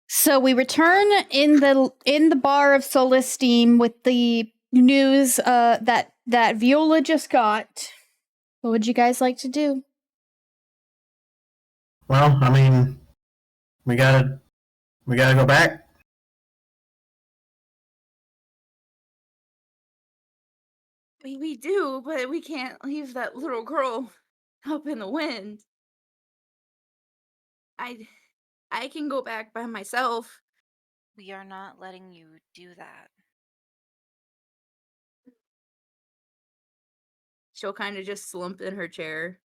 So we return in the bar of Solesteem with the news that Viola just got. What would you guys like to do? Well, I mean, we gotta go back. We do, but we can't leave that little girl up in the wind. I I can go back by myself. We are not letting you do that. She'll kind of just slump in her chair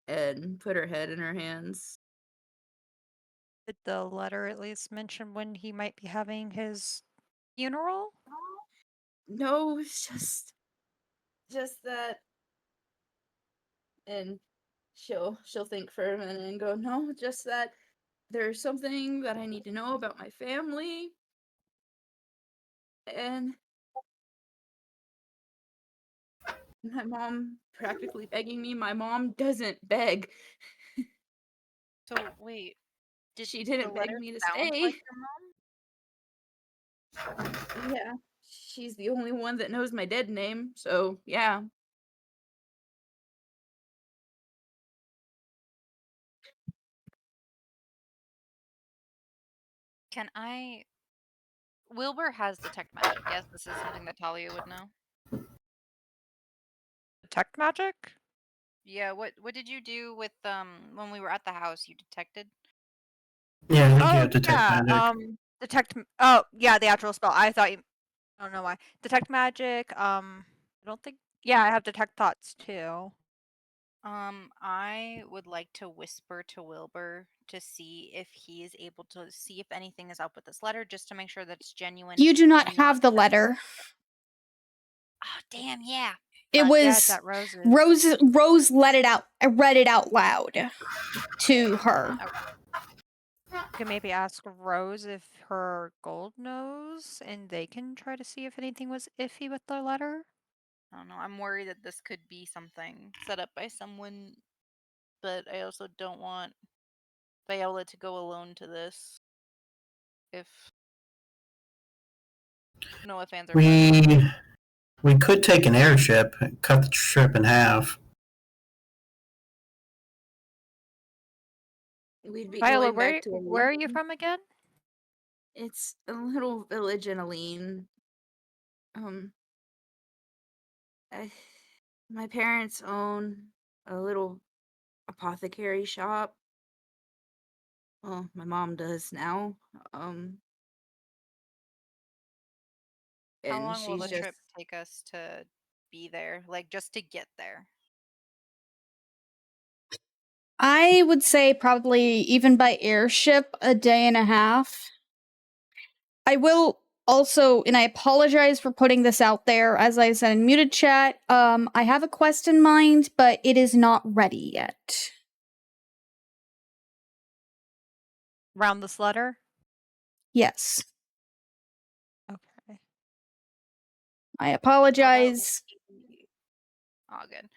and put her head in her hands. Did the letter at least mention when he might be having his funeral? No, it's just that. And she'll think for a minute and go, "No, just that there's something that I need to know about my family." And my mom practically begging me. My mom doesn't beg. So wait, did She the didn't beg letter me to sound stay. like your mom? Yeah. She's the only one that knows my dead name, so yeah. Can I? Wilbur has detect magic. Yes, this is something that Talia would know. Detect magic? Yeah. What did you do with when we were at the house? You detected. Yeah, I think you Oh, have detect yeah. magic. Detect. Oh, yeah, the actual spell. I thought you. I don't know why. Detect magic. I don't think. Yeah, I have detect thoughts too. I would like to whisper to Wilbur to see if he is able to see if anything is up with this letter, just to make sure that it's genuine. You do not and have the letter. Oh, damn! Yeah. It Yeah, was it's at Rose's. Rose read it out loud to her. You can maybe ask Rose if her gold knows, and they can try to see if anything was iffy with the letter. I don't know. I'm worried that this could be something set up by someone, but I also don't want Viola to go alone to this. If no offense or We could take an airship and cut the trip in half. We'd be Viola, going back to where are you Aline. from again? It's a little village in Aline. Um, I, my parents own a little apothecary shop. Well, my mom does now. how And long will she's the just trip take us to be there? Like just to get there? I would say probably even by airship a day and a half. I will also, and I apologize for putting this out there, as I said in muted chat, I have a quest in mind, but it is not ready yet. Round this letter? Yes. Okay. I apologize. Oh, good.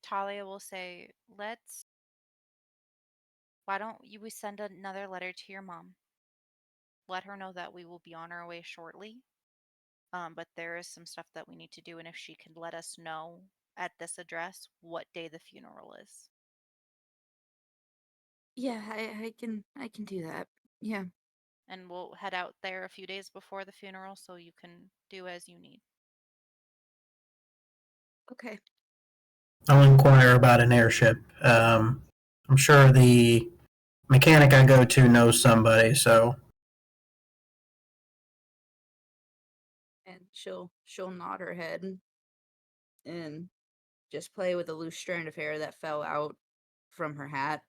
Talia will say, why don't we send another letter to your mom? Let her know that we will be on our way shortly. But there is some stuff that we need to do, and if she can let us know at this address what day the funeral is. yeah, I can do that. Yeah. And we'll head out there a few days before the funeral so you can do as you need. Okay. I'll inquire about an airship. I'm sure the mechanic I go to knows somebody, so And she'll nod her head and just play with a loose strand of hair that fell out from her hat.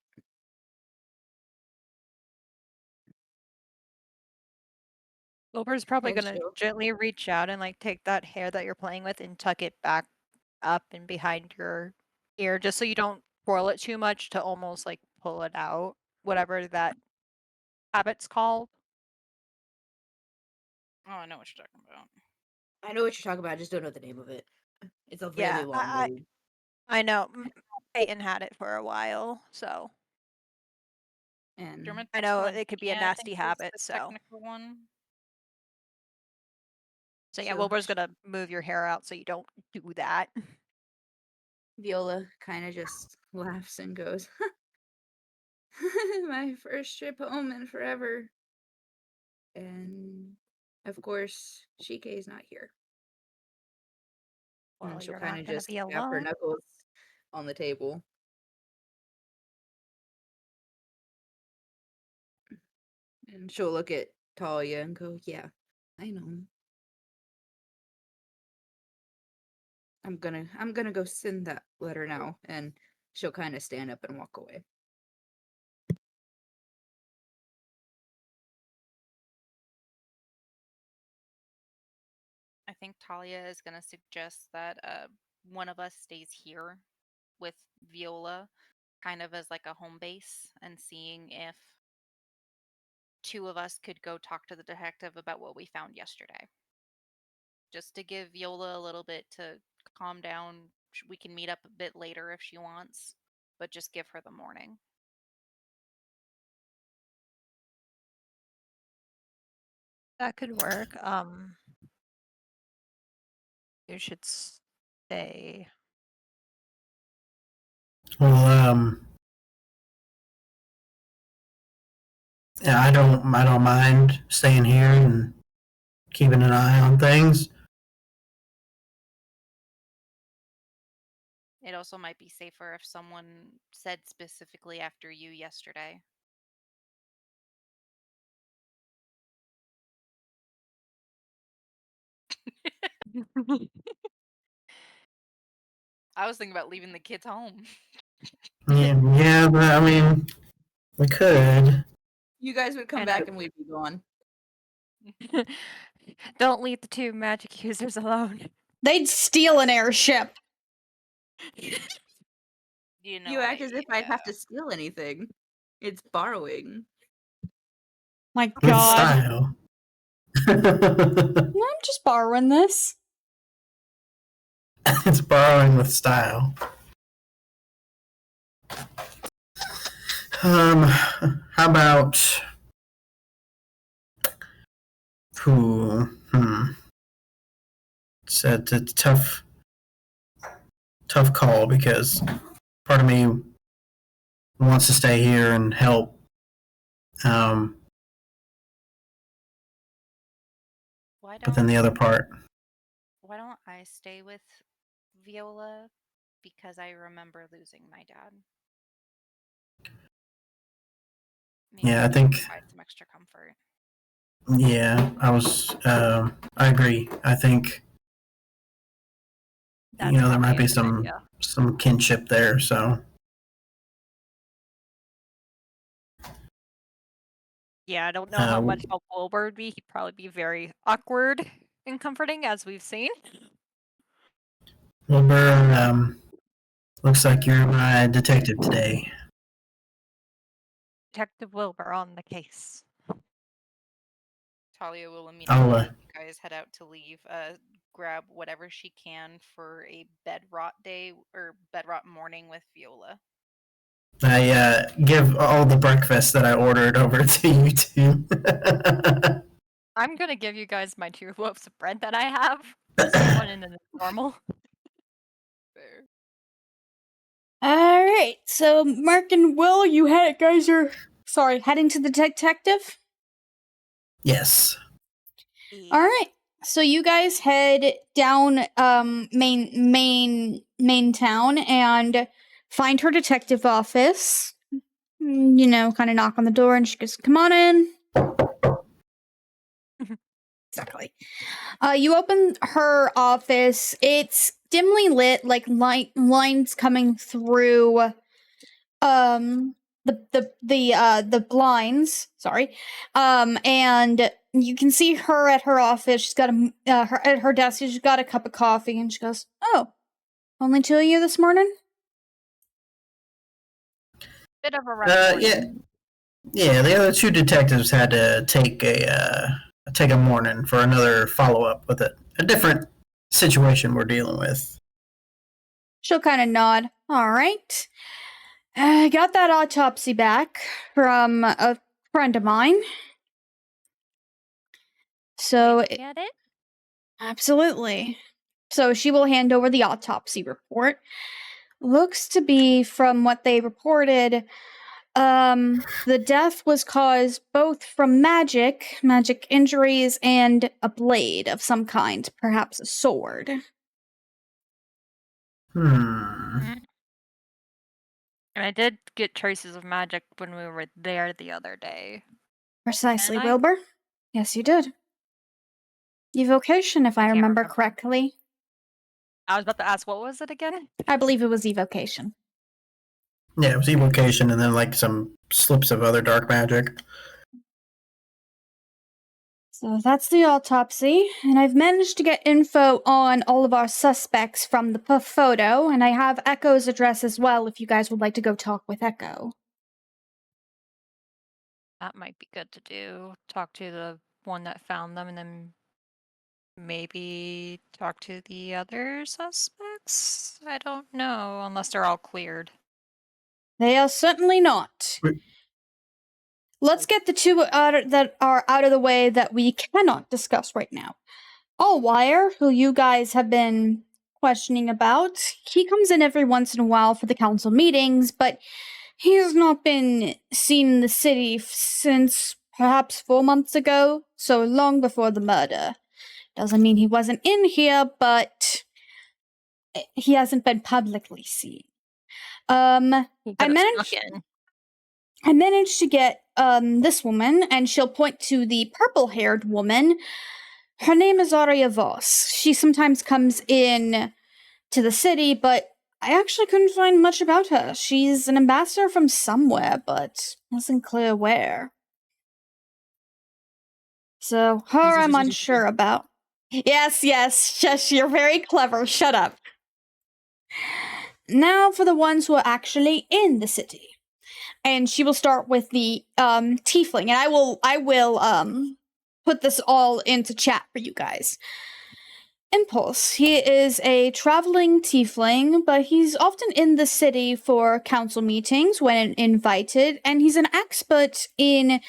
Wilbur's probably And gonna gently reach out and like take that hair that you're playing with and tuck it back up and behind your ear, just so you don't twirl it too much to almost like pull it out, whatever that habit's called. Oh, I know what you're talking about. I know what you're talking about. I just don't know the name of it. It's a Yeah, really long word. I know. Peyton had it for a while, so And Dermot's I know one it could be a can't, I nasty think, is habit, the so. technical one. So yeah, So- Wilbur's gonna move your hair out so you don't do that. Viola kind of just laughs and goes, my first trip home in forever. And of course, Shike's not here. Well, And she'll you're kind not of gonna just be tap her alone. knuckles on the table. And she'll look at Talia and go, yeah, I know. I'm gonna go send that letter now. And she'll kind of stand up and walk away. I think Talia is going to suggest that one of us stays here with Viola, kind of as like a home base, and seeing if two of us could go talk to the detective about what we found yesterday. Just to give Viola a little bit to calm down. We can meet up a bit later if she wants, but just give her the morning. That could work. You should stay. Well, yeah, I don't mind staying here and keeping an eye on things. It also might be safer if someone said specifically after you yesterday. I was thinking about leaving the kids home. Yeah, but I mean, we could. You guys would come And back and we'd be gone. Don't leave the two magic users alone. They'd steal an airship. You know You what act I as mean, if I'd have yeah. to steal anything. It's borrowing. My With God. style. I'm just borrowing this. It's borrowing with style. How about it's a tough call because part of me wants to stay here and help. But then the other part. Why don't I stay with Viola? Because I remember losing my dad. Maybe Yeah, I that think. provide some extra comfort. Yeah, I agree. I think That's there probably might a be good idea. some kinship there. So Yeah, I don't know how much help Wilbur would be. He'd probably be very awkward and comforting, as we've seen. Wilbur, looks like you're my detective today. Detective Wilbur on the case. Talia will immediately, as you guys head out to leave, grab whatever she can for a bed rot day or bed rot morning with Viola. I give all the breakfast that I ordered over to you two. I'm gonna give you guys my 2 loaves of bread that I have. One and then the normal. Fair. All right, so Merk and Will, guys are heading to the detective. Yes. All right, so you guys head down main town and find her detective office. Kind of knock on the door, and she goes, "Come on in." Exactly. You open her office. It's dimly lit, like lines coming through the blinds. Sorry. And you can see her at her office. She's got her at her desk. She's got a cup of coffee, and she goes, "Oh, only 2 of you this morning?" Bit of a rough Yeah. The other 2 detectives had to take a morning for another follow up with a different situation we're dealing with. She'll kind of nod. All right. I got that autopsy back from a friend of mine. So, Get it? absolutely. So she will hand over the autopsy report. Looks to be, from what they reported, the death was caused both from magic injuries, and a blade of some kind, perhaps a sword. And I did get traces of magic when we were there the other day. Precisely, And Wilbur. Yes, you did. Evocation, if I can't remember remember. correctly. I was about to ask, what was it again? I believe it was evocation. Yeah, it was evocation and then like some slips of other dark magic. So that's the autopsy, and I've managed to get info on all of our suspects from the photo, and I have Echo's address as well if you guys would like to go talk with Echo. That might be good to do. Talk to the one that found them and then maybe talk to the other suspects? I don't know, unless they're all cleared. They are certainly not. Let's get the two that are out of the way that we cannot discuss right now. Allwire, who you guys have been questioning about, he comes in every once in a while for the council meetings, but he has not been seen in the city since perhaps 4 months ago, so long before the murder. Doesn't mean he wasn't in here, but he hasn't been publicly seen. I managed to get this woman, and she'll point to the purple-haired woman. Her name is Arya Voss. She sometimes comes in to the city, but I actually couldn't find much about her. She's an ambassador from somewhere, but isn't clear where. So, her I'm unsure about. Yes, shush, you're very clever, shut up. Now for the ones who are actually in the city. And she will start with the tiefling, and I will put this all into chat for you guys. Impulse. He is a traveling tiefling, but he's often in the city for council meetings when invited, and he's an expert in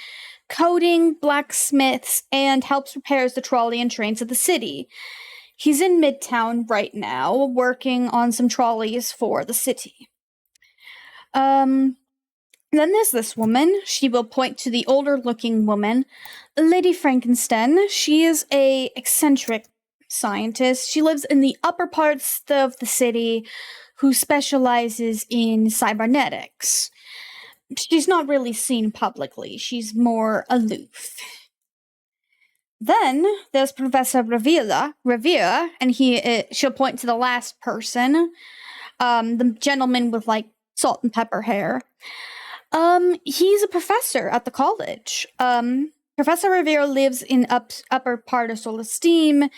coding, blacksmiths, and helps repairs the trolley and trains of the city. He's in Midtown right now, working on some trolleys for the city. Then there's this woman. She will point to the older-looking woman, Lady Frankenstein. She is a eccentric scientist. She lives in the upper parts of the city, who specializes in cybernetics. She's not really seen publicly. She's more aloof. Then there's Professor Revere, and she'll point to the last person, the gentleman with like salt and pepper hair. He's a professor at the college. Professor Revere lives in upper part of Solesteem.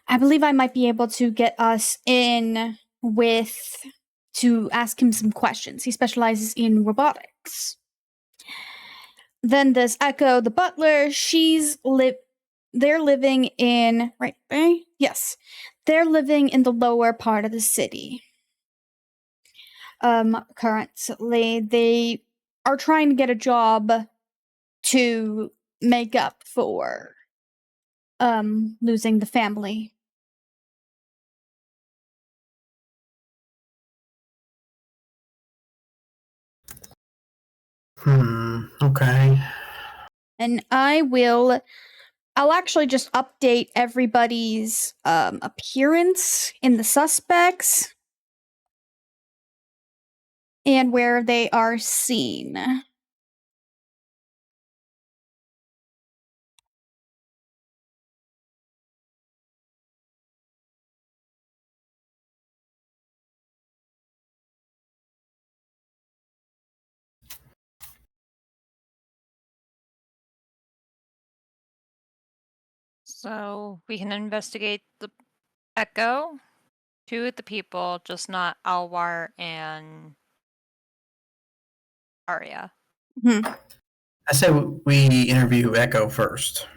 I believe I might be able to get us in to ask him some questions. He specializes in robotics. Then there's Echo, the butler. They're living in yes. They're living in the lower part of the city. Currently, they are trying to get a job to make up for losing the family. Okay. And I'll actually just update everybody's appearance in the suspects and where they are seen. So we can investigate the Echo, two of the people, just not Alwar and Arya. I say we interview Echo first.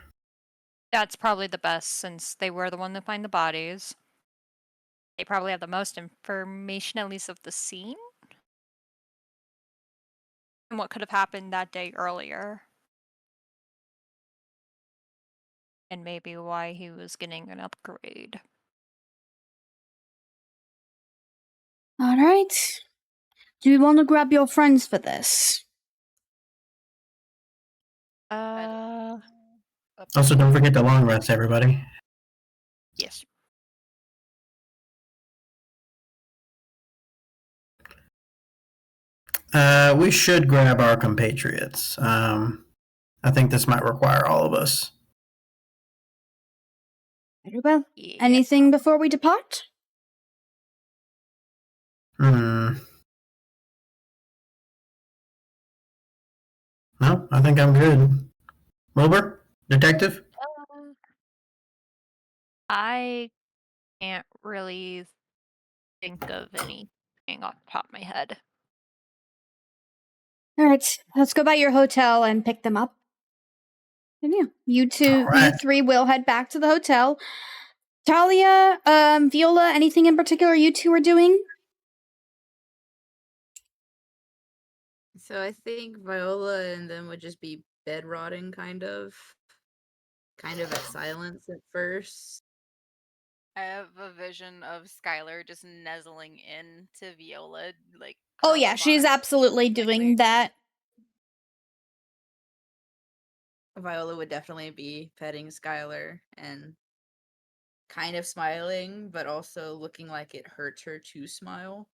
That's probably the best, since they were the one to find the bodies. They probably have the most information, at least of the scene. and what could have happened that day earlier. And maybe why he was getting an upgrade. All right. Do you want to grab your friends for this? Also, don't forget the long rest, everybody. Yes. We should grab our compatriots. I think this might require all of us. Very well. Yeah. Anything before we depart? No, I think I'm good. Wilbur, detective? I can't really think of anything off the top of my head. All right, let's go by your hotel and pick them up. And yeah, you Alright. three will head back to the hotel. Talia, Viola, anything in particular you two are doing? So I think Viola and them would just be bed rotting, kind of at silence at first. I have a vision of Skylar just nuzzling in to Viola, like. Oh curled yeah, up on she's her, absolutely doing that. Viola would definitely be petting Skylar and kind of smiling, but also looking like it hurts her to smile.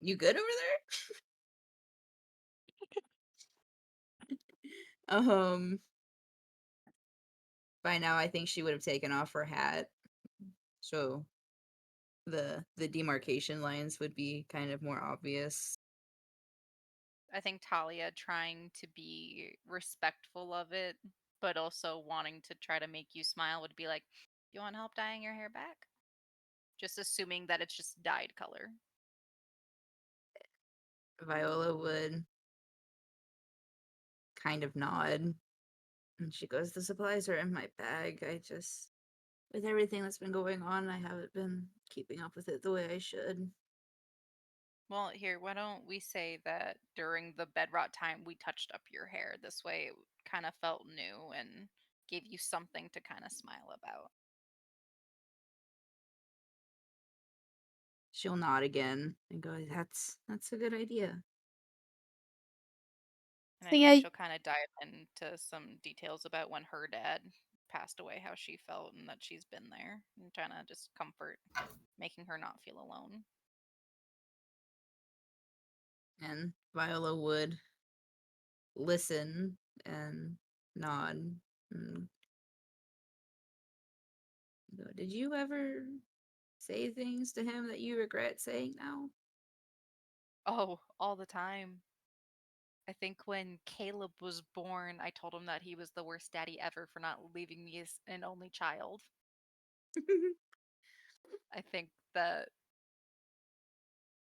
You good over there? By now I think she would have taken off her hat. So the demarcation lines would be kind of more obvious. I think Talia trying to be respectful of it, but also wanting to try to make you smile would be like, "You want help dyeing your hair back?" Just assuming that it's just dyed color. Viola would kind of nod. And she goes, "The supplies are in my bag. With everything that's been going on, I haven't been keeping up with it the way I should." Well, here, why don't we say that during the bed rot time we touched up your hair? This way it kind of felt new and gave you something to kind of smile about. She'll nod again and go, That's a good idea." And I So think yeah, she'll kind of dive into some details about when her dad passed away, how she felt, and that she's been there, and trying to just comfort, making her not feel alone. And Viola would listen and nod and go, "Did you ever say things to him that you regret saying now?" Oh, all the time. I think when Caleb was born, I told him that he was the worst daddy ever for not leaving me as an only child. I think that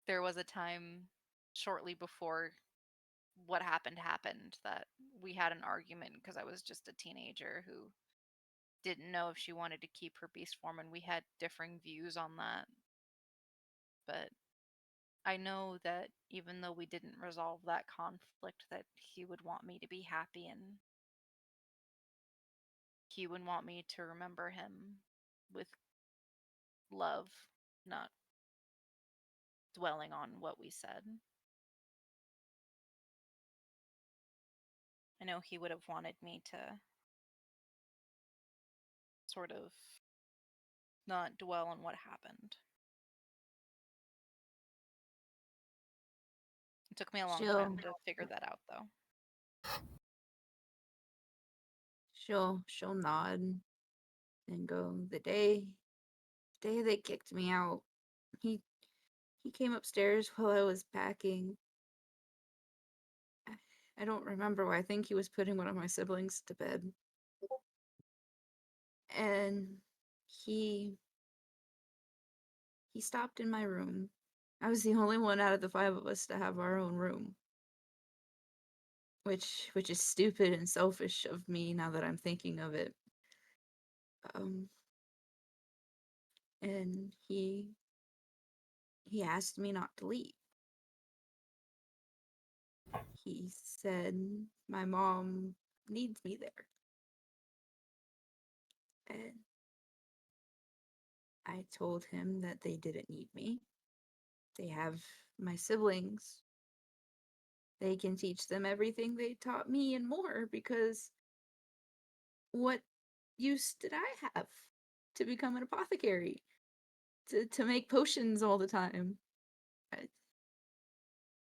there was a time shortly before what happened that we had an argument because I was just a teenager who didn't know if she wanted to keep her beast form, and we had differing views on that. But I know that even though we didn't resolve that conflict, that he would want me to be happy, and he would want me to remember him with love, not dwelling on what we said. I know he would have wanted me to sort of not dwell on what happened. It took me a long time to figure that out, though. She'll nod and go, The day they kicked me out, he came upstairs while I was packing. I don't remember why. I think he was putting one of my siblings to bed. And he stopped in my room. I was the only one out of the 5 of us to have our own room. Which is stupid and selfish of me now that I'm thinking of it. And he asked me not to leave. He said my mom needs me there. And I told him that they didn't need me. They have my siblings. They can teach them everything they taught me and more, because what use did I have to become an apothecary? To make potions all the time.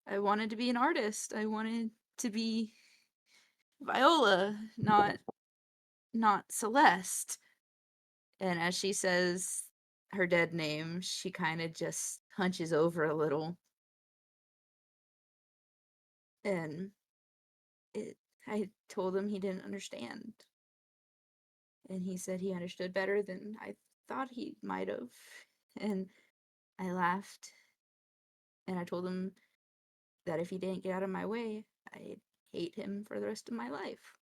I wanted to be an artist. I wanted to be Viola, not Celeste. And as she says her dead name, she kind of just hunches over a little. And I told him he didn't understand. And he said he understood better than I thought he might have. And I laughed. And I told him that if he didn't get out of my way, I'd hate him for the rest of my life.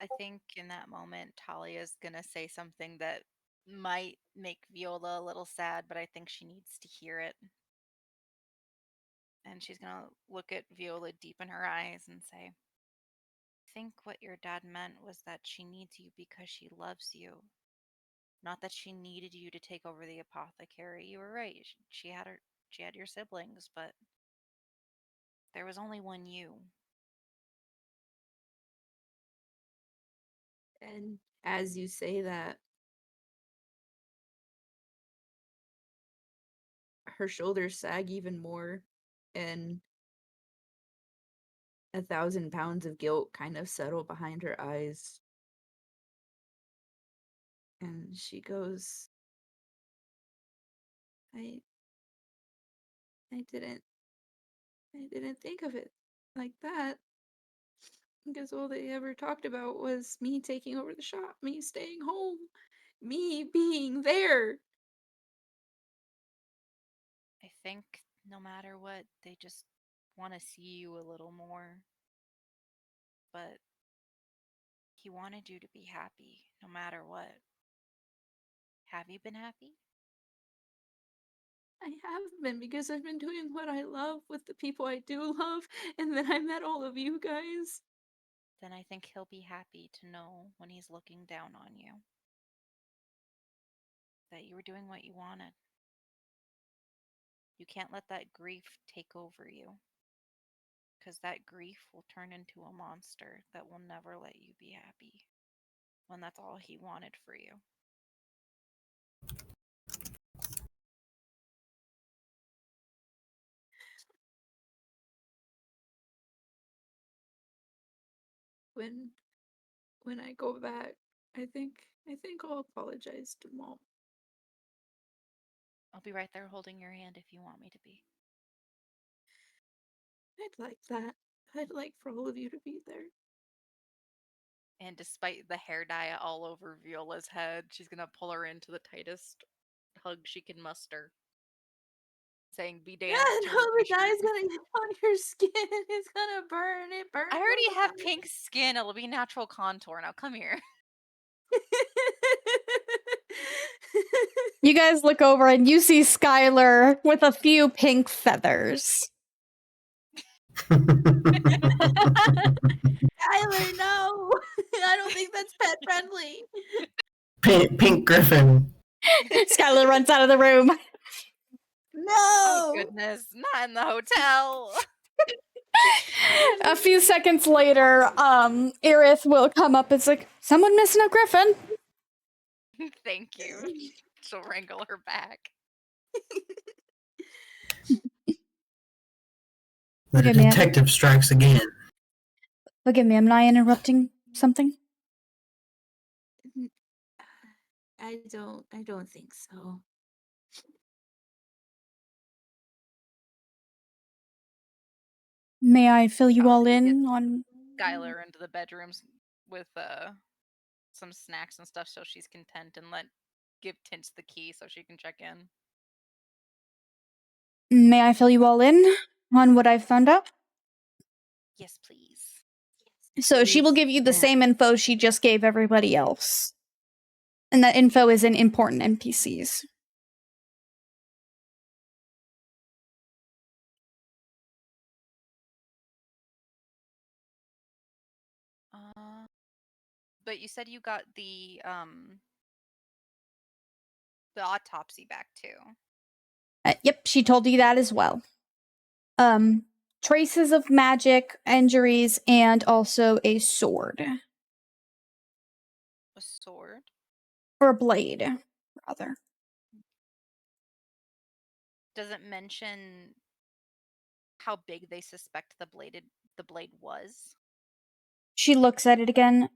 I think in that moment, Talia's gonna say something that might make Viola a little sad, but I think she needs to hear it. And she's gonna look at Viola deep in her eyes and say, I think what your dad meant was that she needs you because she loves you. Not that she needed you to take over the apothecary. You were right. She had your siblings, but there was only one you. And as you say that, her shoulders sag even more, and 1,000 pounds of guilt kind of settle behind her eyes. And she goes, I didn't think of it like that. Because all they ever talked about was me taking over the shop, me staying home, me being there. I think no matter what, they just want to see you a little more. But he wanted you to be happy no matter what. Have you been happy? I have been, because I've been doing what I love with the people I do love, and then I met all of you guys. Then I think he'll be happy to know when he's looking down on you that you were doing what you wanted. You can't let that grief take over you, because that grief will turn into a monster that will never let you be happy when that's all he wanted for you. When I go back, I think I'll apologize to Mom. I'll be right there holding your hand if you want me to be. I'd like that. I'd like for all of you to be there. And despite the hair dye all over Viola's head, she's gonna pull her into the tightest hug she can muster, saying, "Be damned." God, how the dye's gonna get on your skin. It's gonna burn. It burns. I already have pink skin. It'll be natural contour. Now come here. You guys look over and you see Skylar with a few pink feathers. Skylar, no! I don't think that's pet friendly. Pink Griffin. Skylar runs out of the room. No! Oh goodness, not in the hotel. A few seconds later, Aerith will come up. It's like, someone missing a griffin. Thank you. She'll wrangle her back. The Okay, man. detective strikes again. Forgive me, am I interrupting something? I don't think so. May I fill you all Talia in gets on... Skylar into the bedrooms with some snacks and stuff so she's content, and give Tints the key so she can check in. May I fill you all in on what I've found out? Yes, please. So she will Please, give you the man. same info she just gave everybody else. And that info is in important NPCs. But you said you got the autopsy back too. Yep, she told you that as well. Traces of magic, injuries, and also a sword. A sword? Or a blade, rather. Does it mention how big they suspect the blade was? She looks at it again.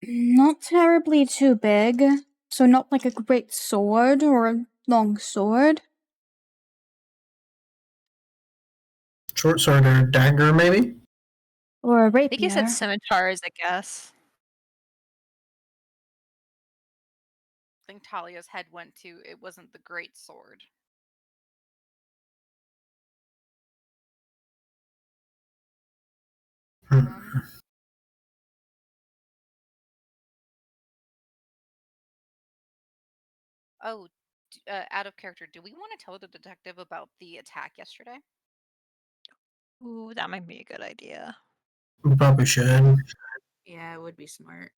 Not terribly too big. So not like a great sword or a long sword. Short sword or dagger, maybe? Or a rapier. I think he said scimitar is a guess. I think Talia's head went to, it wasn't the great sword. Oh, out of character, do we want to tell the detective about the attack yesterday? Ooh, that might be a good idea. We probably should. Yeah, it would be smart.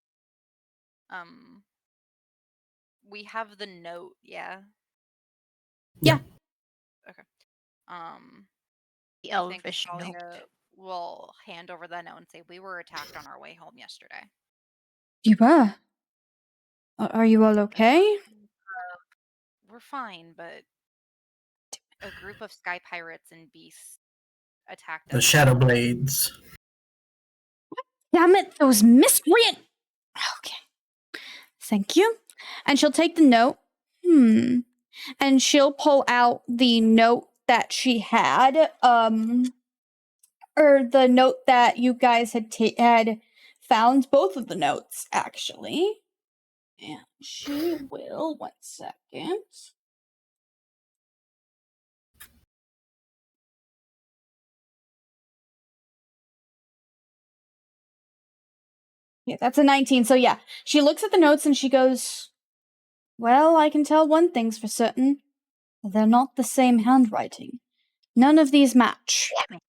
We have the note, yeah? Yeah. Okay. The I think elvish note. Talia will hand over the note and say, we were attacked on our way home yesterday. You were? Are you all okay? We're fine, but a group of sky pirates and beasts attacked us. The Shadow Blades. Damn it, those miscreant! Okay. Thank you. And she'll take the note. And she'll pull out the note that she had, or the note that you guys had found, both of the notes, actually. And she will, 1 second. Yeah, that's a 19. So yeah, she looks at the notes and she goes, well, I can tell one thing's for certain. They're not the same handwriting. None of these match. Damn it.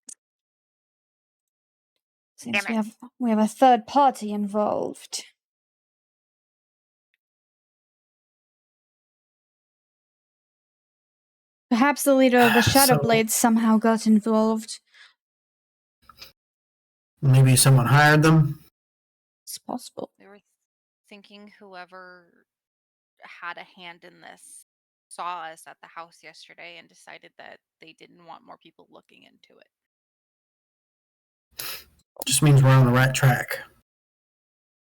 Seems Damn it. we have a third party involved. Perhaps the leader of the Shadow So- Blades somehow got involved. Maybe someone hired them? It's possible. We were thinking whoever had a hand in this saw us at the house yesterday and decided that they didn't want more people looking into it. Just means we're on the right track.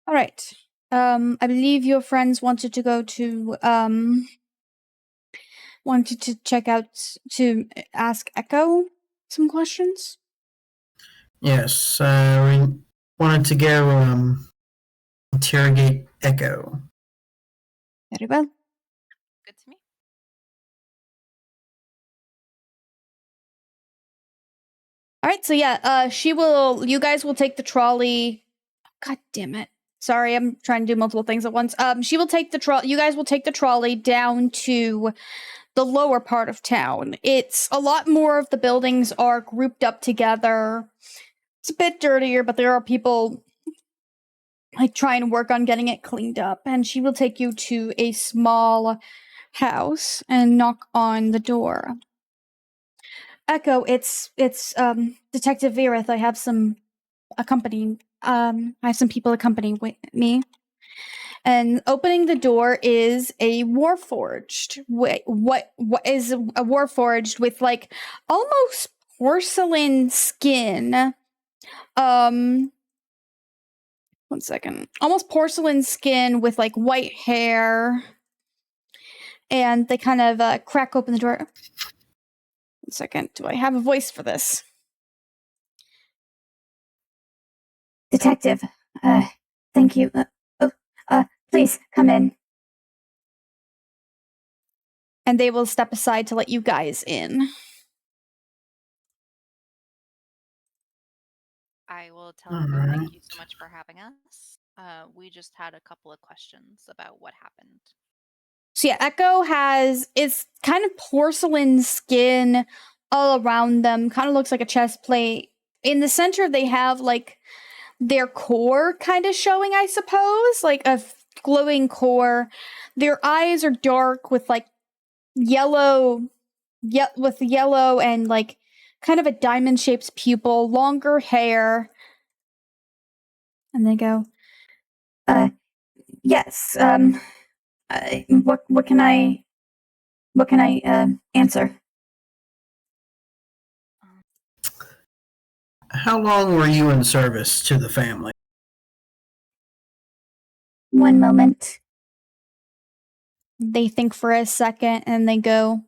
All right. I believe your friends wanted to go to, wanted to check out, to ask Echo some questions. Yes, we wanted to go interrogate Echo. Very well. Good to me. All right, so yeah, you guys will take the trolley. God damn it. Sorry, I'm trying to do multiple things at once. You guys will take the trolley down to the lower part of town. It's a lot more of the buildings are grouped up together. It's a bit dirtier, but there are people like trying to work on getting it cleaned up. And she will take you to a small house and knock on the door. Echo, it's Detective Verith. I have some people accompanying me. And opening the door is a warforged. What is a warforged with like almost porcelain skin? 1 second. Almost porcelain skin with like white hair. And they kind of crack open the door. 1 second. Do I have a voice for this? Detective, thank you. Please come in. And they will step aside to let you guys in. I will tell everyone thank Alright. you so much for having us. We just had a couple of questions about what happened. So yeah, Echo has it's kind of porcelain skin all around them. Kind of looks like a chest plate. In the center, they have like their core kind of showing, I suppose, like a glowing core. Their eyes are dark with like yellow and like kind of a diamond shaped pupil, longer hair. And they go, yes, what can I answer? How long were you in service to the family? One moment. They think for a second and they go,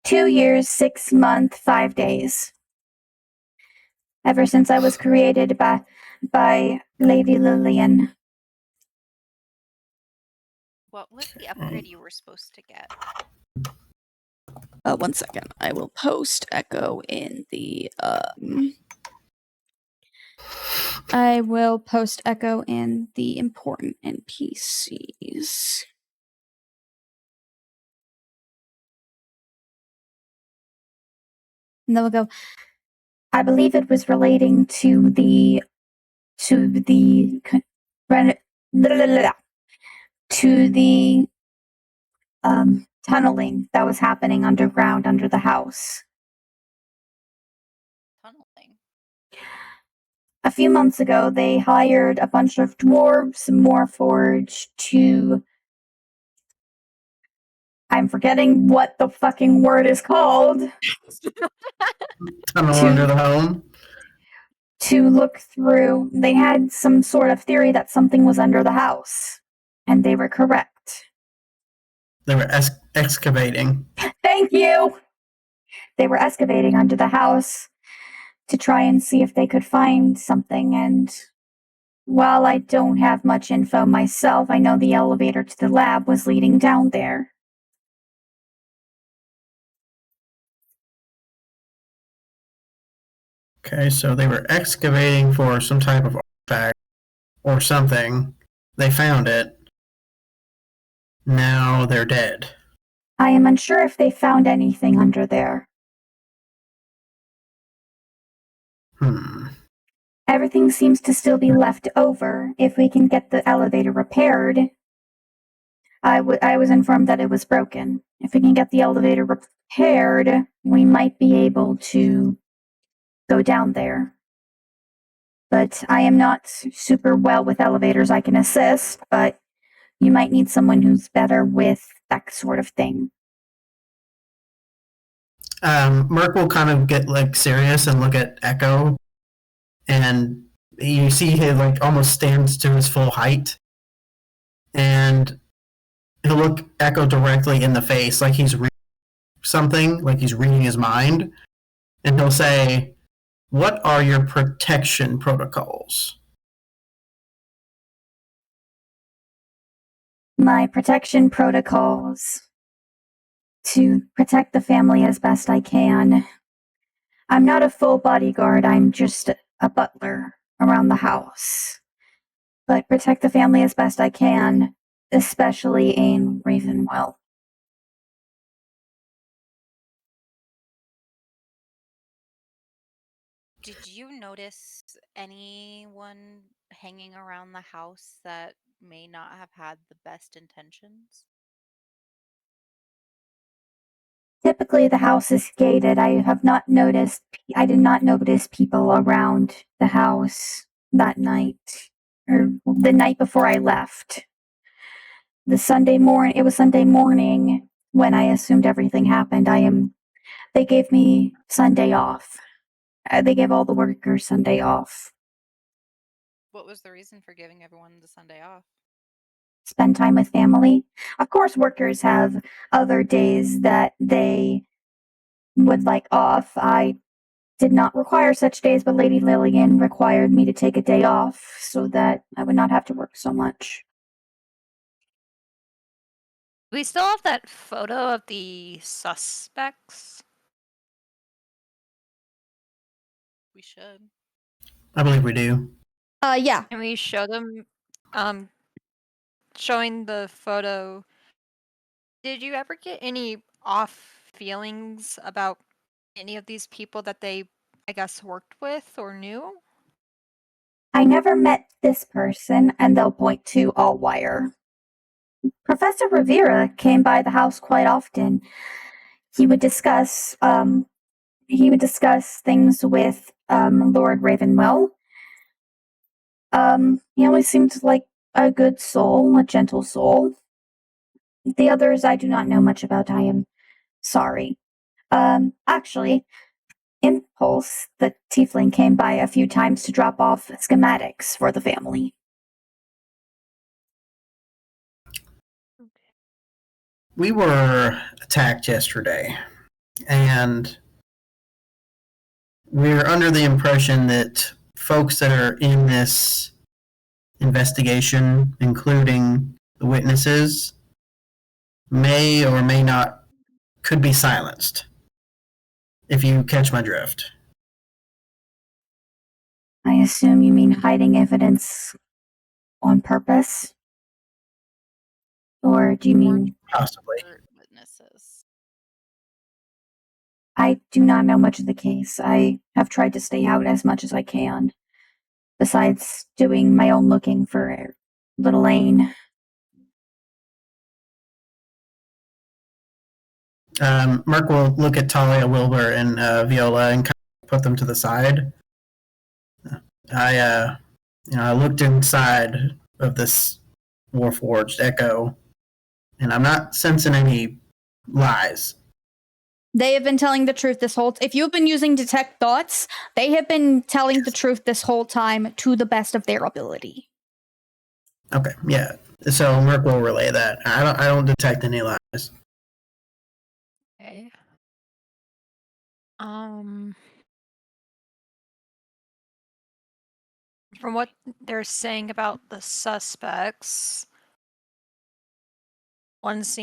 2 years, 6 months, 5 days. Ever since I was created by Lady Lillian. What was the upgrade you were supposed to get? 1 second. I will post Echo in the I will post Echo in the important NPCs. And then we'll go, I believe it was relating to the tunneling that was happening underground under the house. Tunneling. A few months ago, they hired a bunch of dwarves, Morforge, to... I'm forgetting what the fucking word is called. Tunnel under the home? To look through. They had some sort of theory that something was under the house. And they were correct. They were excavating. Thank you! They were excavating under the house to try and see if they could find something, and while I don't have much info myself, I know the elevator to the lab was leading down there. Okay, so they were excavating for some type of artifact or something. They found it. Now they're dead. I am unsure if they found anything under there. Everything seems to still be left over. If we can get the elevator repaired, I was informed that it was broken. If we can get the elevator repaired, we might be able to go down there. But I am not super well with elevators. I can assist, but you might need someone who's better with that sort of thing. Merk will kind of get like serious and look at Echo, and you see he like almost stands to his full height, and he'll look Echo directly in the face, like he's reading something, like he's reading his mind, and he'll say, "What are your protection protocols?" My protection protocols to protect the family as best I can. I'm not a full bodyguard, I'm just a butler around the house. But protect the family as best I can, especially in Ravenwell. Did you notice anyone hanging around the house that may not have had the best intentions? Typically, the house is gated. I did not notice people around the house that night, or the night before I left. It was Sunday morning when I assumed everything happened. They gave me Sunday off. They gave all the workers Sunday off. What was the reason for giving everyone the Sunday off? Spend time with family. Of course, workers have other days that they would like off. I did not require such days, but Lady Lillian required me to take a day off so that I would not have to work so much. We still have that photo of the suspects. We should. I believe we do. Yeah. Can we show them, showing the photo? Did you ever get any off feelings about any of these people that they, I guess, worked with or knew? I never met this person, and they'll point to Allwire. Professor Rivera came by the house quite often. He would discuss things with Lord Ravenwell. He always seemed like a good soul, a gentle soul. The others I do not know much about, I am sorry. Actually, Impulse, the tiefling, came by a few times to drop off schematics for the family. We were attacked yesterday, and we're under the impression that folks that are in this investigation, including the witnesses, may or may not, could be silenced, if you catch my drift. I assume you mean hiding evidence on purpose? Or do you mean... Possibly. Witnesses. I do not know much of the case. I have tried to stay out as much as I can, besides doing my own looking for little Lane. Merk will look at Talia, Wilbur, and Viola and kind of put them to the side. I looked inside of this Warforged Echo, and I'm not sensing any lies. They have been telling the truth this whole... If you've been using Detect Thoughts, they have been telling the truth this whole time to the best of their ability. Okay, yeah. So Merk will relay that. I don't detect any lies. Okay. From what they're saying about the suspects, one's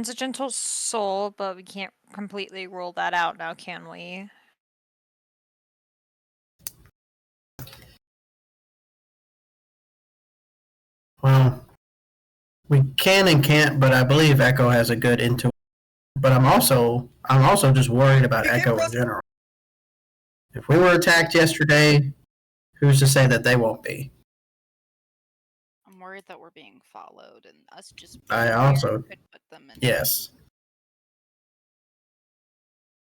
a gentle soul, but we can't completely rule that out now, can we? Well, we can and can't, but I believe Echo has a good intuition. But I'm also just worried about Echo in general. If we were attacked yesterday, who's to say that they won't be? I'm worried that we're being followed, and us just I being also- here could put them in. Yes.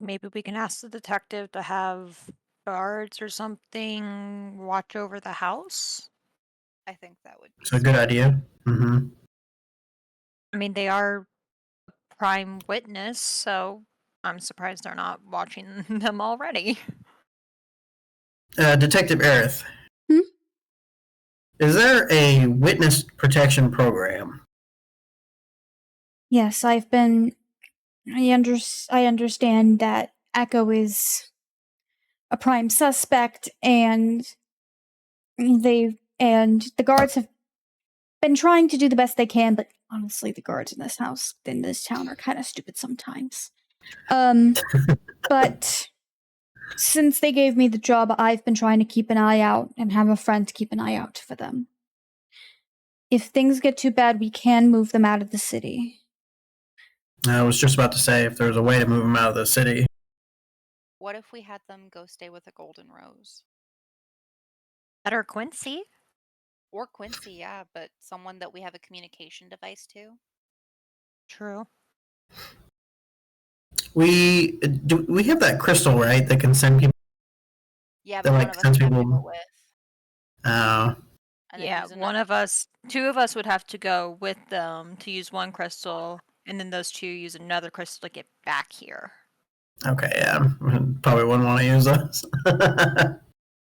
Maybe we can ask the detective to have guards or something watch over the house. I think that would be. It's a good idea. Mm-hmm. I mean, they are a prime witness, so I'm surprised they're not watching them already. Detective Aerith. Hmm? Is there a witness protection program? Yes, I've been... I understand that Echo is a prime suspect, and the guards have been trying to do the best they can, but honestly, the guards in this town are kind of stupid sometimes. But since they gave me the job, I've been trying to keep an eye out and have a friend to keep an eye out for them. If things get too bad, we can move them out of the city. I was just about to say if there's a way to move them out of the city. What if we had them go stay with a Golden Rose? That or Quincy? Or Quincy, yeah, but someone that we have a communication device to. True. We have that crystal, right, that can send people. Yeah, That, but like, one of us sends would have to people- go with. And then Yeah, use another. two of us would have to go with them to use one crystal, and then those two use another crystal to get back here. Okay, yeah. Probably wouldn't want to use those.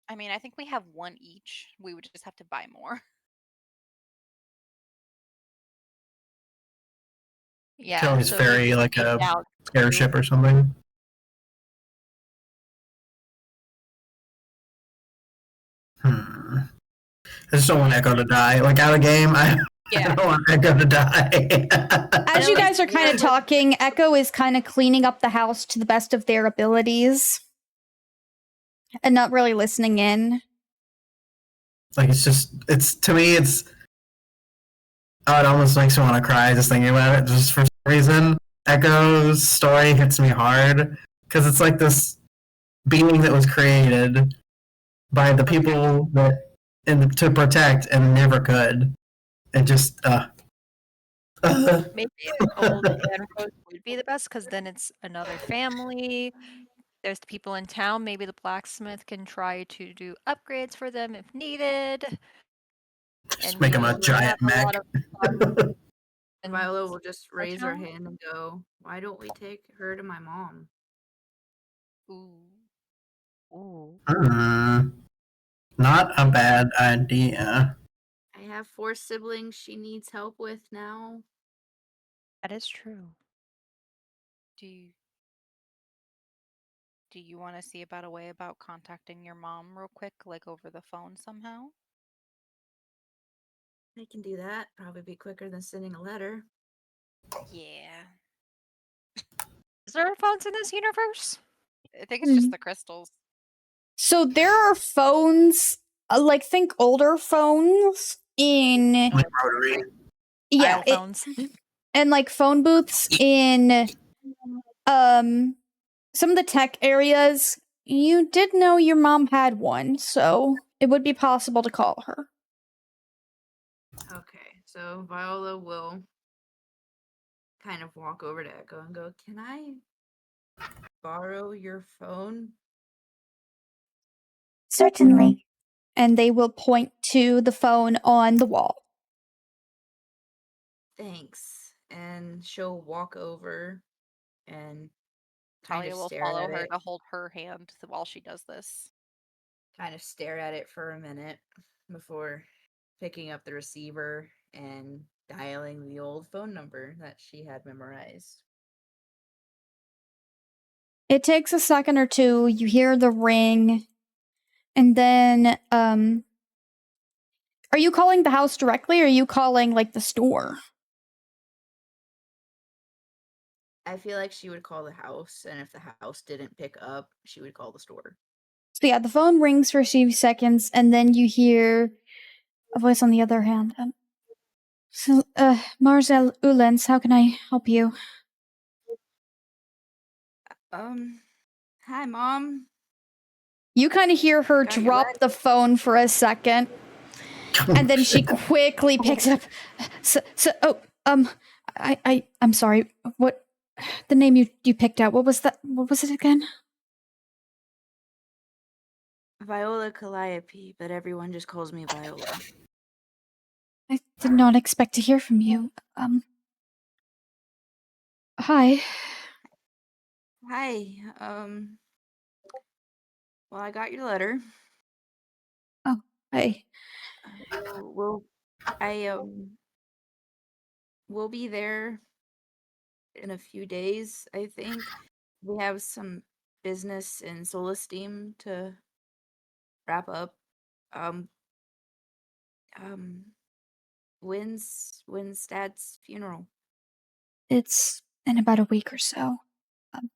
I mean, I think we have one each. We would just have to buy more. Yeah, Can always so ferry maybe like take a out airship or something. I just don't want Echo to die. Like, out of game, I Yeah. don't want Echo to die. As you guys are kind of talking, Echo is kind of cleaning up the house to the best of their abilities. and not really listening in. Like it's to me it's it almost makes me want to cry just thinking about it. Just for some reason, Echo's story hits me hard because it's like this being that was created by the people that to protect and never could. It just Maybe Old Man Rose would be the best because then it's another family. There's the people in town. Maybe the blacksmith can try to do upgrades for them if needed. just And make maybe him a we'll giant have a mech. lot of fun. and Viola will just our raise her town. hand and go, "Why don't we take her to my mom?" Ooh. Ooh, Not a bad idea. I have 4 siblings she needs help with now. that is true. Do you want to see about a way about contacting your mom real quick, like over the phone somehow? I can do that. Probably be quicker than sending a letter. Yeah. Is there phones in this universe? I think it's just the crystals. So there are phones, like think older phones in Like rotary. yeah, Dial phones. and like phone booths in some of the tech areas. You did know your mom had one, so it would be possible to call her. Okay, so Viola will kind of walk over to Echo and go, "Can I borrow your phone?" Certainly. And they will point to the phone on the wall. Thanks. And she'll walk over and kind Talia of will stare follow at her it, to hold her hand while she does this. kind of stare at it for a minute before picking up the receiver and dialing the old phone number that she had memorized. It takes a second or two, you hear the ring, and then are you calling the house directly or are you calling like the store? I feel like she would call the house, and if the house didn't pick up, she would call the store. So yeah, the phone rings for a few seconds, and then you hear a voice on the other hand. Marcel Ulens, how can I help you? Hi, Mom. You kind of hear her Got your drop letter. the phone for a second, and then she quickly picks it up. I'm sorry. What the name you picked out? What was that? What was it again? Viola Calliope, but everyone just calls me Viola. I did not expect to hear from you. Hi. Hi. Well, I got your letter. Oh, hi. We'll I we'll be there in a few days, I think. We have some business in Solesteem to wrap up. Um um when's Dad's funeral? It's in about a week or so. Um,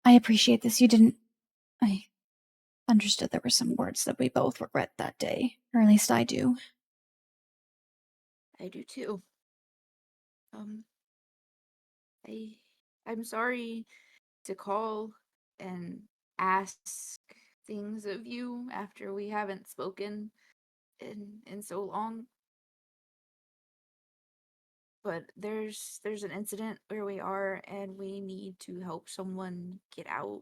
I appreciate this. You didn't. I understood there were some words that we both regret that day, or at least I do. I do too. Um I I'm sorry to call and ask things of you after we haven't spoken in so long. But there's an incident where we are and we need to help someone get out.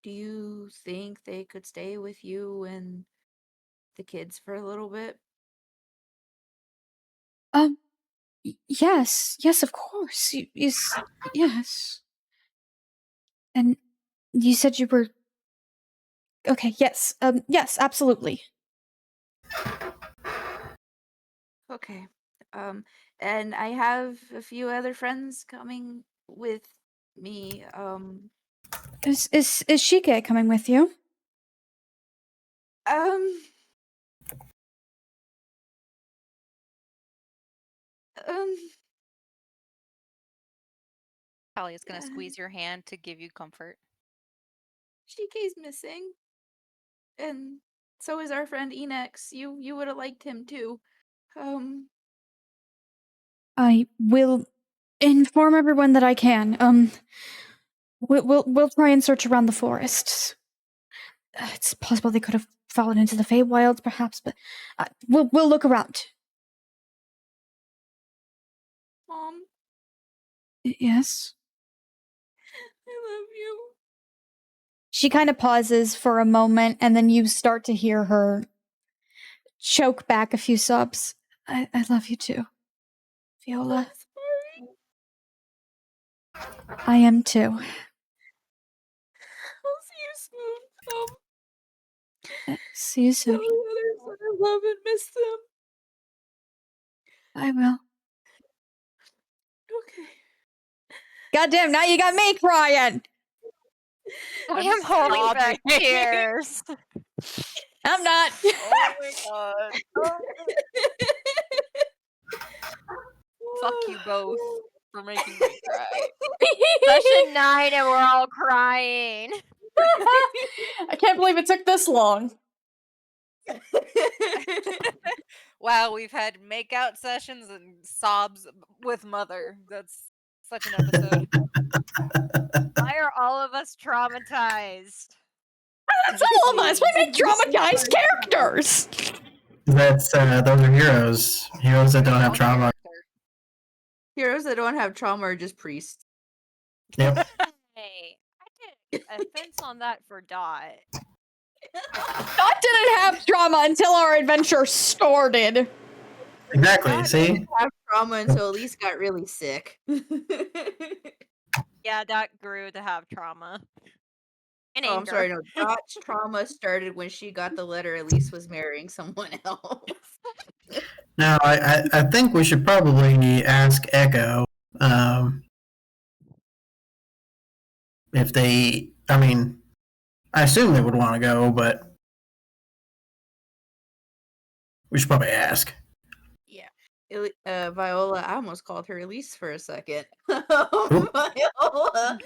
Do you think they could stay with you and the kids for a little bit? Um, yes, of course. Yes. And you said you were okay. Yes, yes, absolutely. Okay. Um, and I have a few other friends coming with me. Is Shika coming with you? Um, um, Talia's gonna squeeze your hand to give you comfort. Shikei's missing. And so is our friend Enex. You would have liked him too. I will inform everyone that I can. We'll try and search around the forests. It's possible they could have fallen into the Feywilds, perhaps, but we'll look around. Mom, Yes. I love you. She kind of pauses for a moment, and then you start to hear her choke back a few sobs. I love you too, Viola. Sorry. I am too. I'll see you soon. See you Tell soon. the others that I love and miss them. I will. Okay. Goddamn, now you got me crying! I I'm am holding back sobbing. tears. I'm not. Oh my god. Fuck you both for making me cry. Session 9 and we're all crying. I can't believe it took this long. Wow, we've had makeout sessions and sobs with Mother. That's such an episode. Why are all of us traumatized? That's all of us. We make traumatized characters. That's those are heroes. Heroes that don't have trauma. Heroes that don't have trauma are just priests. Yep. Hey, I did a fence on that for Dot. Dot didn't have trauma until our adventure started. Exactly. Dot See? didn't have trauma until Elise got really sick. Yeah, Dot grew to have trauma. And Oh, I'm anger. sorry. No, Dot's trauma started when she got the letter Elise was marrying someone else. Now, I think we should probably ask Echo if they. I mean, I assume they would want to go, but we should probably ask. Yeah. Viola, I almost called her Elise for a second. Viola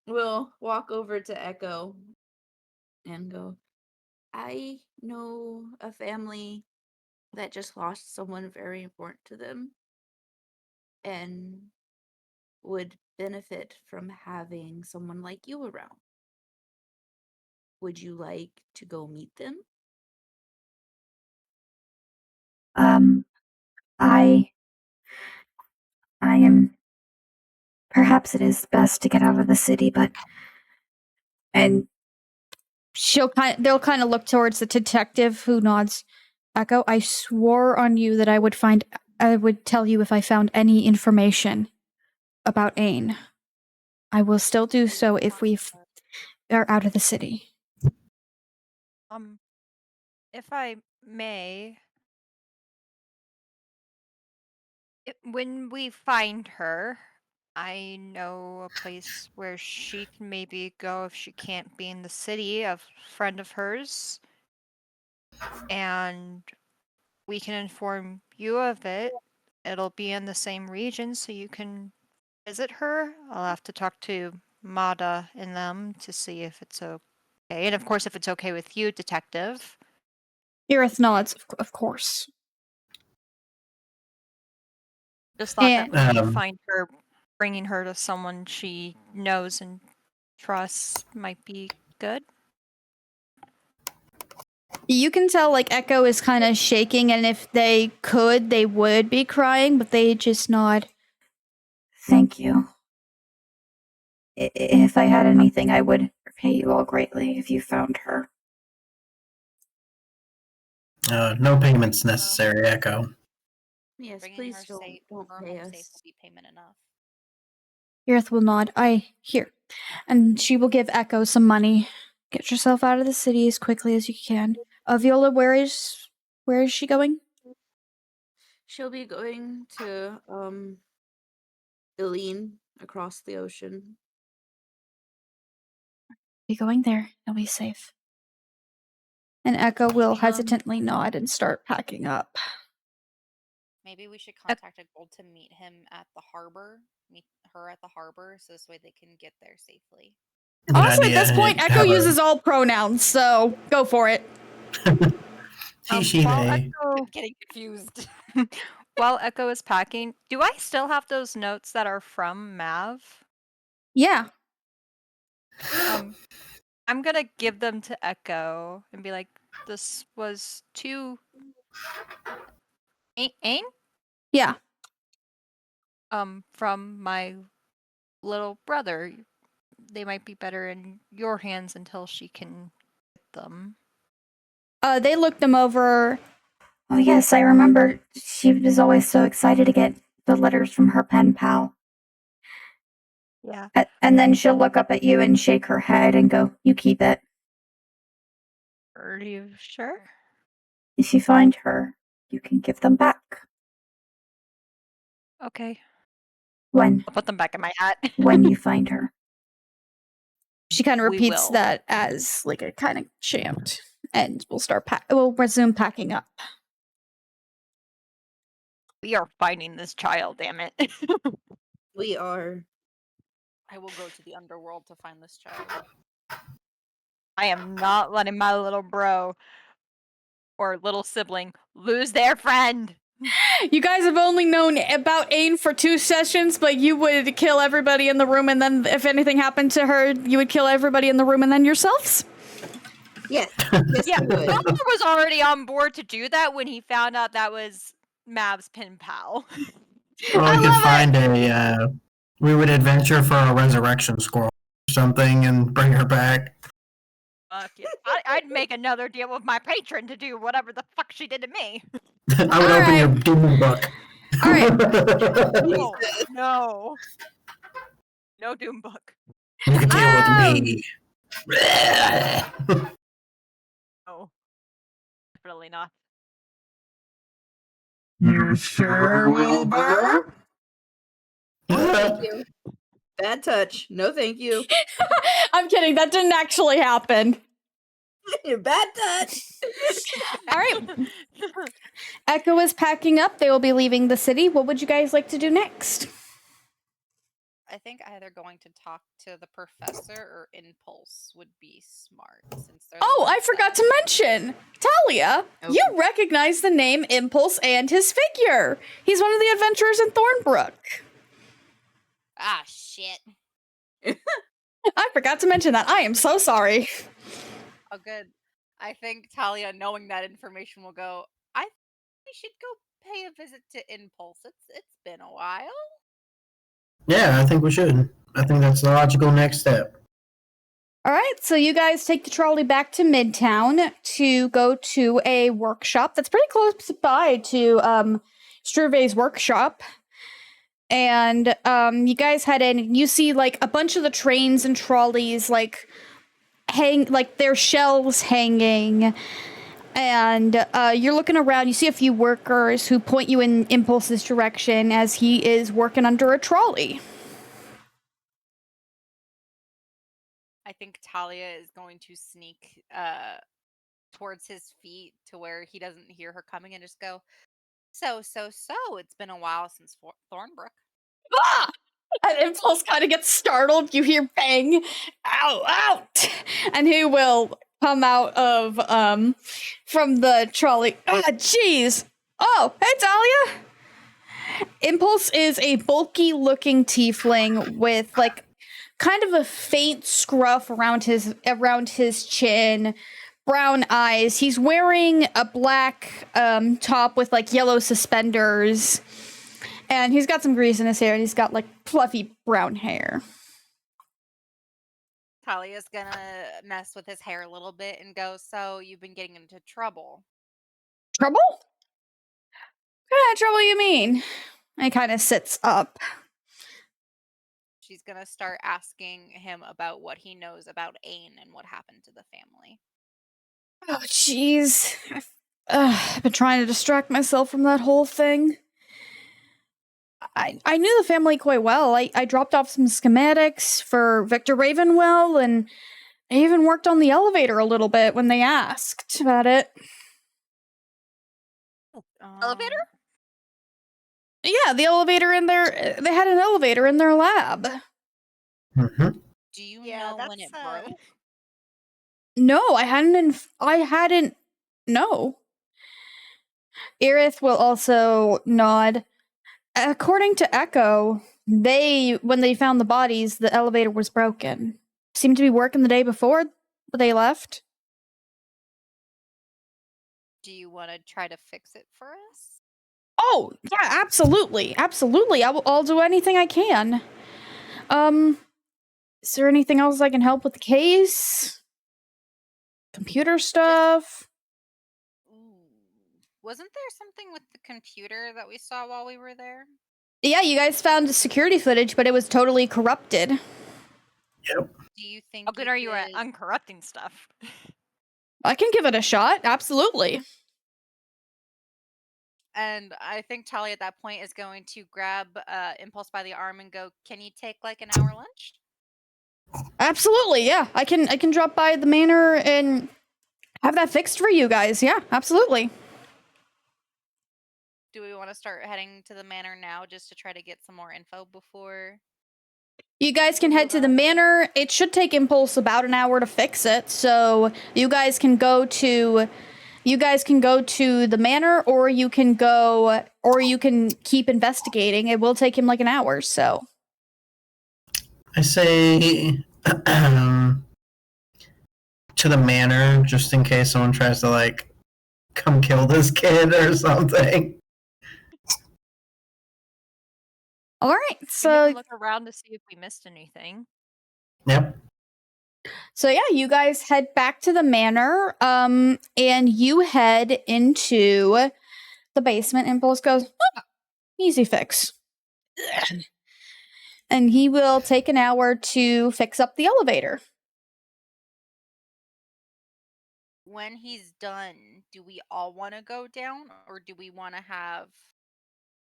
will walk over to Echo and go, I know a family that just lost someone very important to them and would benefit from having someone like you around. Would you like to go meet them? I am. Perhaps it is best to get out of the city, but. And they'll kind of look towards the detective who nods. Echo, I swore on you that I would tell you if I found any information about Ain. I will still do so if we are out of the city. If I may, when we find her, I know a place where she can maybe go if she can't be in the city, a friend of hers. And we can inform you of it. It'll be in the same region, so you can visit her. I'll have to talk to Mada and them to see if it's okay. And of course, if it's okay with you, Detective. Irith nods, of course. Just thought that when you Um, find her, bringing her to someone she knows and trusts might be good. You can tell, like, Echo is kind of shaking, and if they could, they would be crying, but they just nod. Thank you. If I had anything, I would repay you all greatly if you found her. no payments necessary, Echo. Yes, Bringing please her don't her pay home safe us. will be payment enough. Irith will nod. Here. And she will give Echo some money. Get yourself out of the city as quickly as you can. Viola, where is she going? She'll be going to Eileen across the ocean. Be going there. You'll be safe. And Echo will hesitantly nod and start packing up. Maybe we should contact a gold to meet him at the harbor. Meet her at the harbor, so this way they can get there safely. Good Honestly, idea. at this point, to Echo have a uses all pronouns, so go for it. he, she, while they. Echo, Getting confused. while Echo is packing, do I still have those notes that are from Mav? Yeah. I'm gonna give them to Echo and be like, "This was to Ain, Yeah. from my little brother. They might be better in your hands until she can get them." They looked them over. Oh, yes, I remember. She was always so excited to get the letters from her pen pal. Yeah. And then she'll look up at you and shake her head and go, "You keep it. Are you sure? If you find her, you can give them back. Okay. When I'll put them back in my hat. when you find her." She kind of We repeats will. that as like a kind of chant, and we'll resume packing up. We are finding this child, damn it. We are. I will go to the underworld to find this child. I am not letting my little bro or little sibling lose their friend. You guys have only known about Ain for 2 sessions, but you would kill everybody in the room, and then if anything happened to her, you would kill everybody in the room and then yourselves? Yes. Yes, Yeah, we would. Wilbur was already on board to do that when he found out that was Mav's pen pal. Or I we could love find a. We would adventure for a resurrection scroll or something and bring her back. Fuck yeah. I'd make another deal with my patron to do whatever the fuck she did to me. I would open your doom book. All right. No, no. No Doom book. You can deal with me. No. Definitely not. You sure, Wilbur? No, thank you. Bad touch. No, thank you. I'm kidding. That didn't actually happen. Bad touch. All right. Echo is packing up. They will be leaving the city. What would you guys like to do next? I think either going to talk to the professor or Impulse would be smart since they're. Oh, I forgot to mention. Talia, Oh. you recognize the name Impulse and his figure. He's one of the adventurers in Thornbrook. Ah, shit. I forgot to mention that. I am so sorry. Oh, good. I think Talia, knowing that information, will go. I think we should go pay a visit to Impulse. It's been a while. Yeah, I think we should. I think that's the logical next step. All right, so you guys take the trolley back to Midtown to go to a workshop that's pretty close by to Struve's workshop. And you guys head in and you see like a bunch of the trains and trolleys like their shelves hanging. And you're looking around, you see a few workers who point you in Impulse's direction as he is working under a trolley. I think Talia is going to sneak towards his feet to where he doesn't hear her coming and just go, So, it's been a while since Thornbrook. Ah! And Impulse kind of gets startled. You hear bang, ow, out, and he will come out of from the trolley. Ah, jeez. Oh, hey, Talia. Impulse is a bulky-looking tiefling with like kind of a faint scruff around his chin, brown eyes. He's wearing a black top with like yellow suspenders. And he's got some grease in his hair, and he's got, like, fluffy brown hair. Talia's gonna mess with his hair a little bit and go, So, you've been getting into trouble. Trouble? What kind of trouble you mean? And he kind of sits up. She's gonna start asking him about what he knows about Ain and what happened to the family. Oh, jeez. I've been trying to distract myself from that whole thing. I knew the family quite well. I dropped off some schematics for Victor Ravenwell, and I even worked on the elevator a little bit when they asked about it. Elevator? Yeah, the elevator in their... They had an elevator in their lab. Mm-hmm. Do you Yeah, know when that's it broke? No, I hadn't. No. Irith will also nod. According to Echo, when they found the bodies, the elevator was broken. Seemed to be working the day before they left. Do you want to try to fix it for us? Oh, yeah, absolutely. Absolutely. I'll do anything I can. Is there anything else I can help with the case? Computer stuff? Ooh. Wasn't there something with the computer that we saw while we were there? Yeah, you guys found security footage, but it was totally corrupted. Yep. Do you think How good are you at uncorrupting stuff? I can give it a shot, absolutely. And I think Talia at that point is going to grab Impulse by the arm and go, "Can you take like an hour lunch?" Absolutely, yeah. I can drop by the manor and have that fixed for you guys. Yeah, absolutely. Do we want to start heading to the manor now just to try to get some more info before? You guys can head to the manor. It should take Impulse about an hour to fix it, so you guys can go to the manor, or you can keep investigating. It will take him like an hour, so. I say to the manor, just in case someone tries to, like, come kill this kid or something. All right, We so can look around to see if we missed anything. Yep. So yeah, you guys head back to the manor, and you head into the basement. Impulse goes, easy fix. And he will take an hour to fix up the elevator. When he's done, do we all want to go down, or do we want to have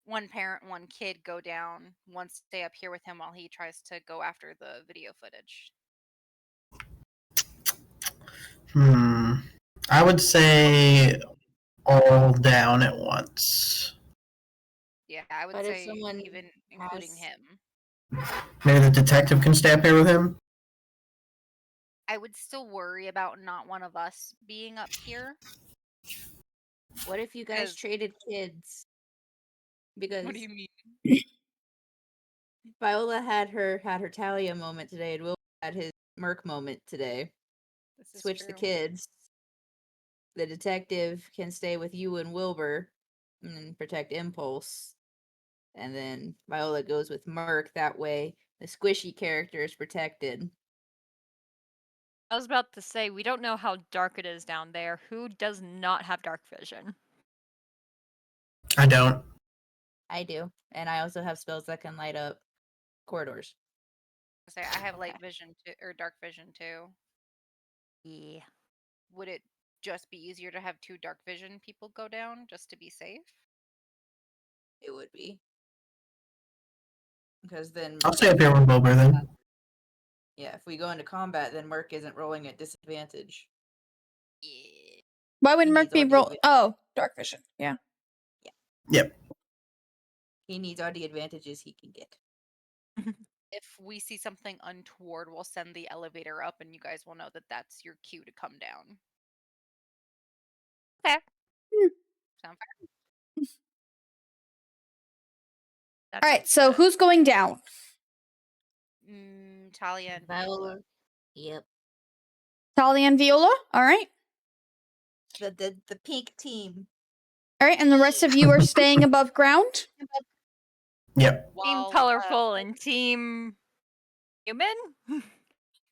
one parent, one kid go down, one stay up here with him while he tries to go after the video footage? I would say all down at once. Yeah, I would But if say someone even including has- him. Maybe the detective can stay up here with him. I would still worry about not one of us being up here. What if you guys 'Cause- traded kids? Because What do you mean? Viola had her Talia moment today, and Wilbur had his Merk moment today. This is Switch the true. kids. The detective can stay with you and Wilbur and protect Impulse. And then Viola goes with Merk. That way, the squishy character is protected. I was about to say, we don't know how dark it is down there. Who does not have dark vision? I don't. I do. And I also have spells that can light up corridors. Say I have light vision too, or dark vision too. Yeah. Would it just be easier to have 2 dark vision people go down just to be safe? It would be. Because then. I'll stay up here with Wilbur then. Yeah, if we go into combat, then Merk isn't rolling at disadvantage. Yeah. Why would He Merk needs be all the roll? advantage. Oh, dark vision. Yeah. Yep. He needs all the advantages he can get. If we see something untoward, we'll send the elevator up and you guys will know that that's your cue to come down. Okay. Sound fair? That All right, sounds so good. who's going down? Talia and Viola. Viola. Yep. Talia and Viola. All right. The pink team. All right, and the rest of you are staying above ground. Yep. Team While, colorful and team human? All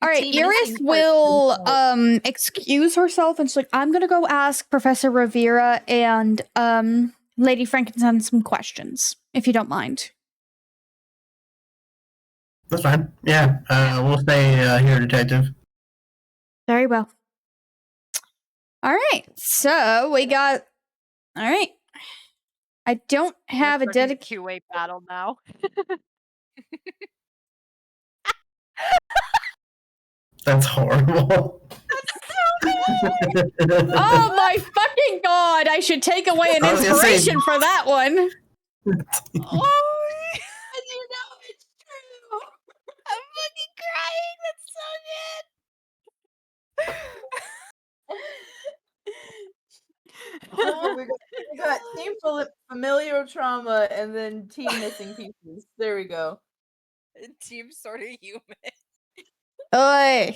right, Team Iris missing will person. excuse herself and she's like, I'm gonna go ask Professor Rivera and Lady Frankenstein some questions, if you don't mind. That's fine. Yeah. We'll stay here, detective. Very well. All right, so we got. All right, I don't have a dedicated. two-way battle now. That's horrible. Oh my fucking god! I should take away an I was gonna say- inspiration for that one. And you know it's true. I'm fucking crying. That's Oh, we got team familiar trauma and then team missing pieces. There we go. Team sort of human. Oi.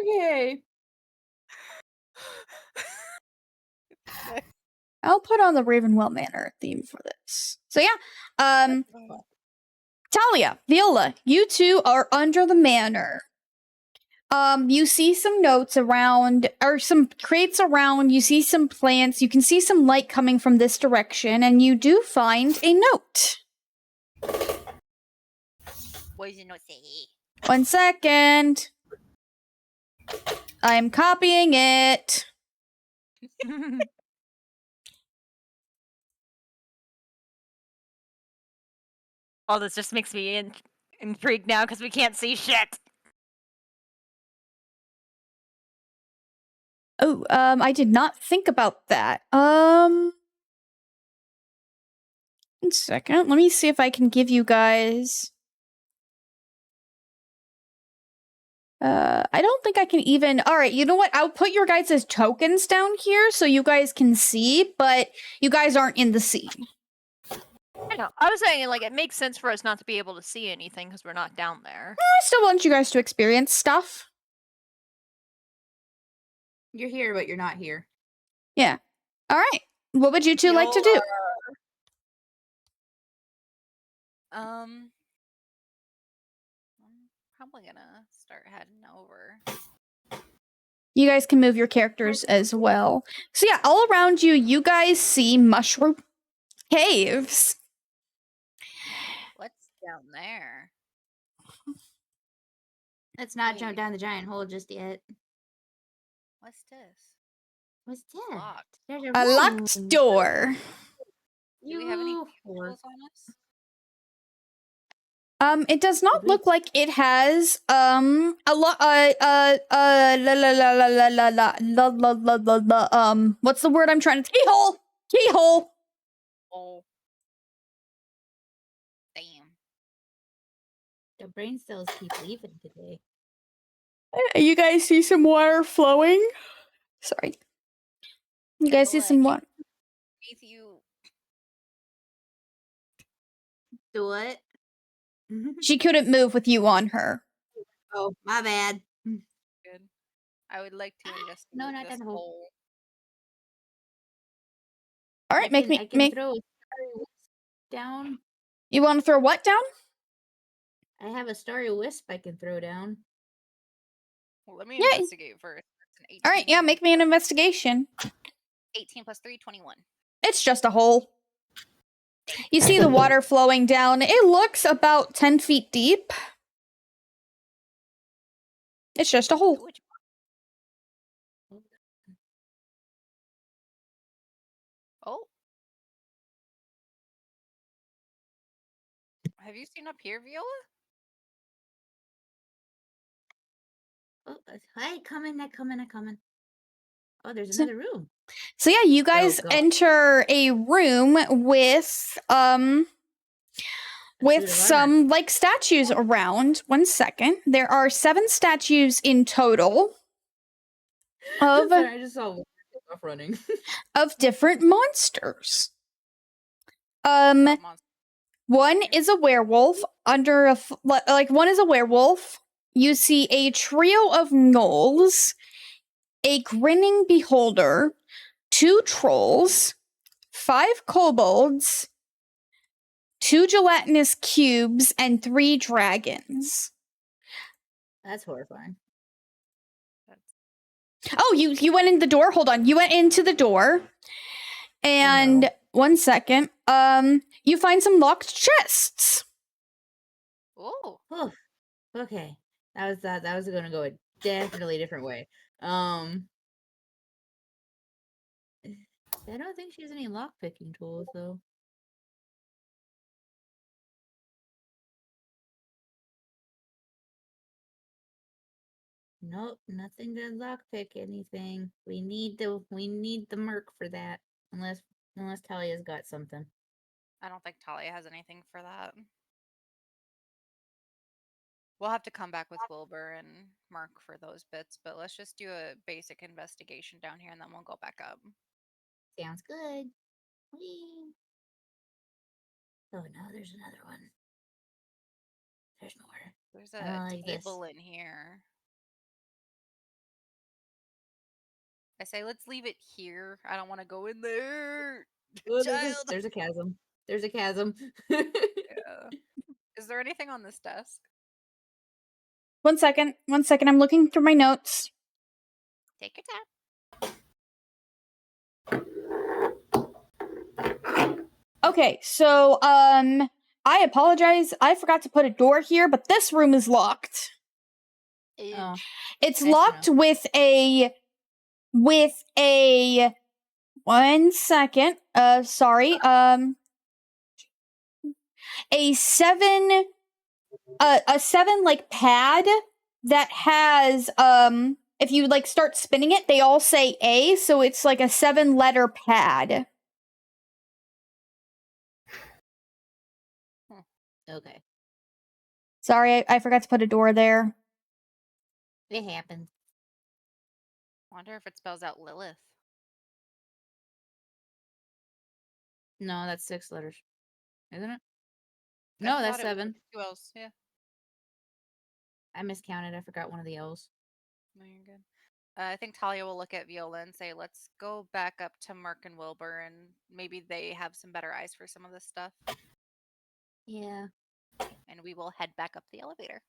Okay. I'll put on the Ravenwell Manor theme for this. So yeah, Talia, Viola, you two are under the manor. You see some notes around, or some crates around. You see some plants. You can see some light coming from this direction, and you do find a note. What does it not say? 1 second. I'm copying it. Oh, this just makes me intrigued now because we can't see shit. Oh, I did not think about that. 1 second. Let me see if I can give you guys. I don't think I can even. All right, you know what? I'll put your guys' tokens down here so you guys can see, but you guys aren't in the scene. I know. I was saying, like, it makes sense for us not to be able to see anything because we're not down there. I still want you guys to experience stuff. You're here, but you're not here. Yeah. All right. What would you two like to do? I'm probably gonna start heading over. You guys can move your characters as well. So yeah, all around you, you guys see mushroom caves. What's down there? Let's not jump Wait. down the giant hole just yet. What's this? What's that? Locked. There's A locked room. door. Do we have any You whore. tools on us? It does not Did we- look like it has a lot what's the word I'm trying to keyhole. Oh. Damn. The brain cells keep leaving today. You guys see some water flowing? Sorry. You guys see some water. Beneath you. Do what? She couldn't move with you on her. Oh, my bad. Good. I would like to investigate No, not this that hole. hole. All right, I can throw a starry wisp down. You want to throw what down? I have a starry wisp I can throw down. Well, let me Yeah. investigate first. That's an 18. All right, yeah, make me an investigation. 18 plus 3, 21. It's just a hole. You see the water flowing down. It looks about 10 feet deep. It's just a hole. Which one? Oh. Have you seen up here, Viola? Oh, hey, coming. Oh, there's So- another room. So yeah, you guys God. enter a room with suit of some like statues around. 1 second. There are 7 statues in total I'm of sorry, I just saw Wilbur take off running. of different monsters. What monster? One is a werewolf under a one is a werewolf. You see a trio of gnolls, a grinning beholder, 2 trolls, 5 kobolds, 2 gelatinous cubes, and 3 dragons. That's horrifying. Oh, you went in the door? Hold on. You went into the door. And no. 1 second. You find some locked chests. Oh. Oh, okay. That was gonna go a definitely different way. I don't think she has any lockpicking tools though. Nope, nothing to lockpick anything. We need the Merk for that. Unless Talia's got something. I don't think Talia has anything for that. We'll have to come back with Wilbur and Merk for those bits, but let's just do a basic investigation down here and then we'll go back up. Sounds good. Whee! Oh no, there's another one. There's more. There's I don't a like this. table in here. I say let's leave it here. I don't want to go in there. Oh, Child. there's a chasm. There's a chasm. Yeah. Is there anything on this desk? 1 second. 1 second. I'm looking through my notes. Take your time. Okay, so I apologize. I forgot to put a door here, but this room is locked. Oh, It's nice to locked know. with a 1 second. Sorry. A 7 like pad that has if you like start spinning it, they all say A, so it's like a 7-letter pad. Okay. Sorry, I forgot to put a door there. It happens. Wonder if it spells out Lilith. No, that's 6 letters. Isn't it? I No, thought that's it was 7. 2 L's. Yeah. I miscounted. I forgot one of the L's. No, you're good. I think Talia will look at Viola and say, let's go back up to Merk and Wilbur and maybe they have some better eyes for some of this stuff. Yeah. And we will head back up the elevator.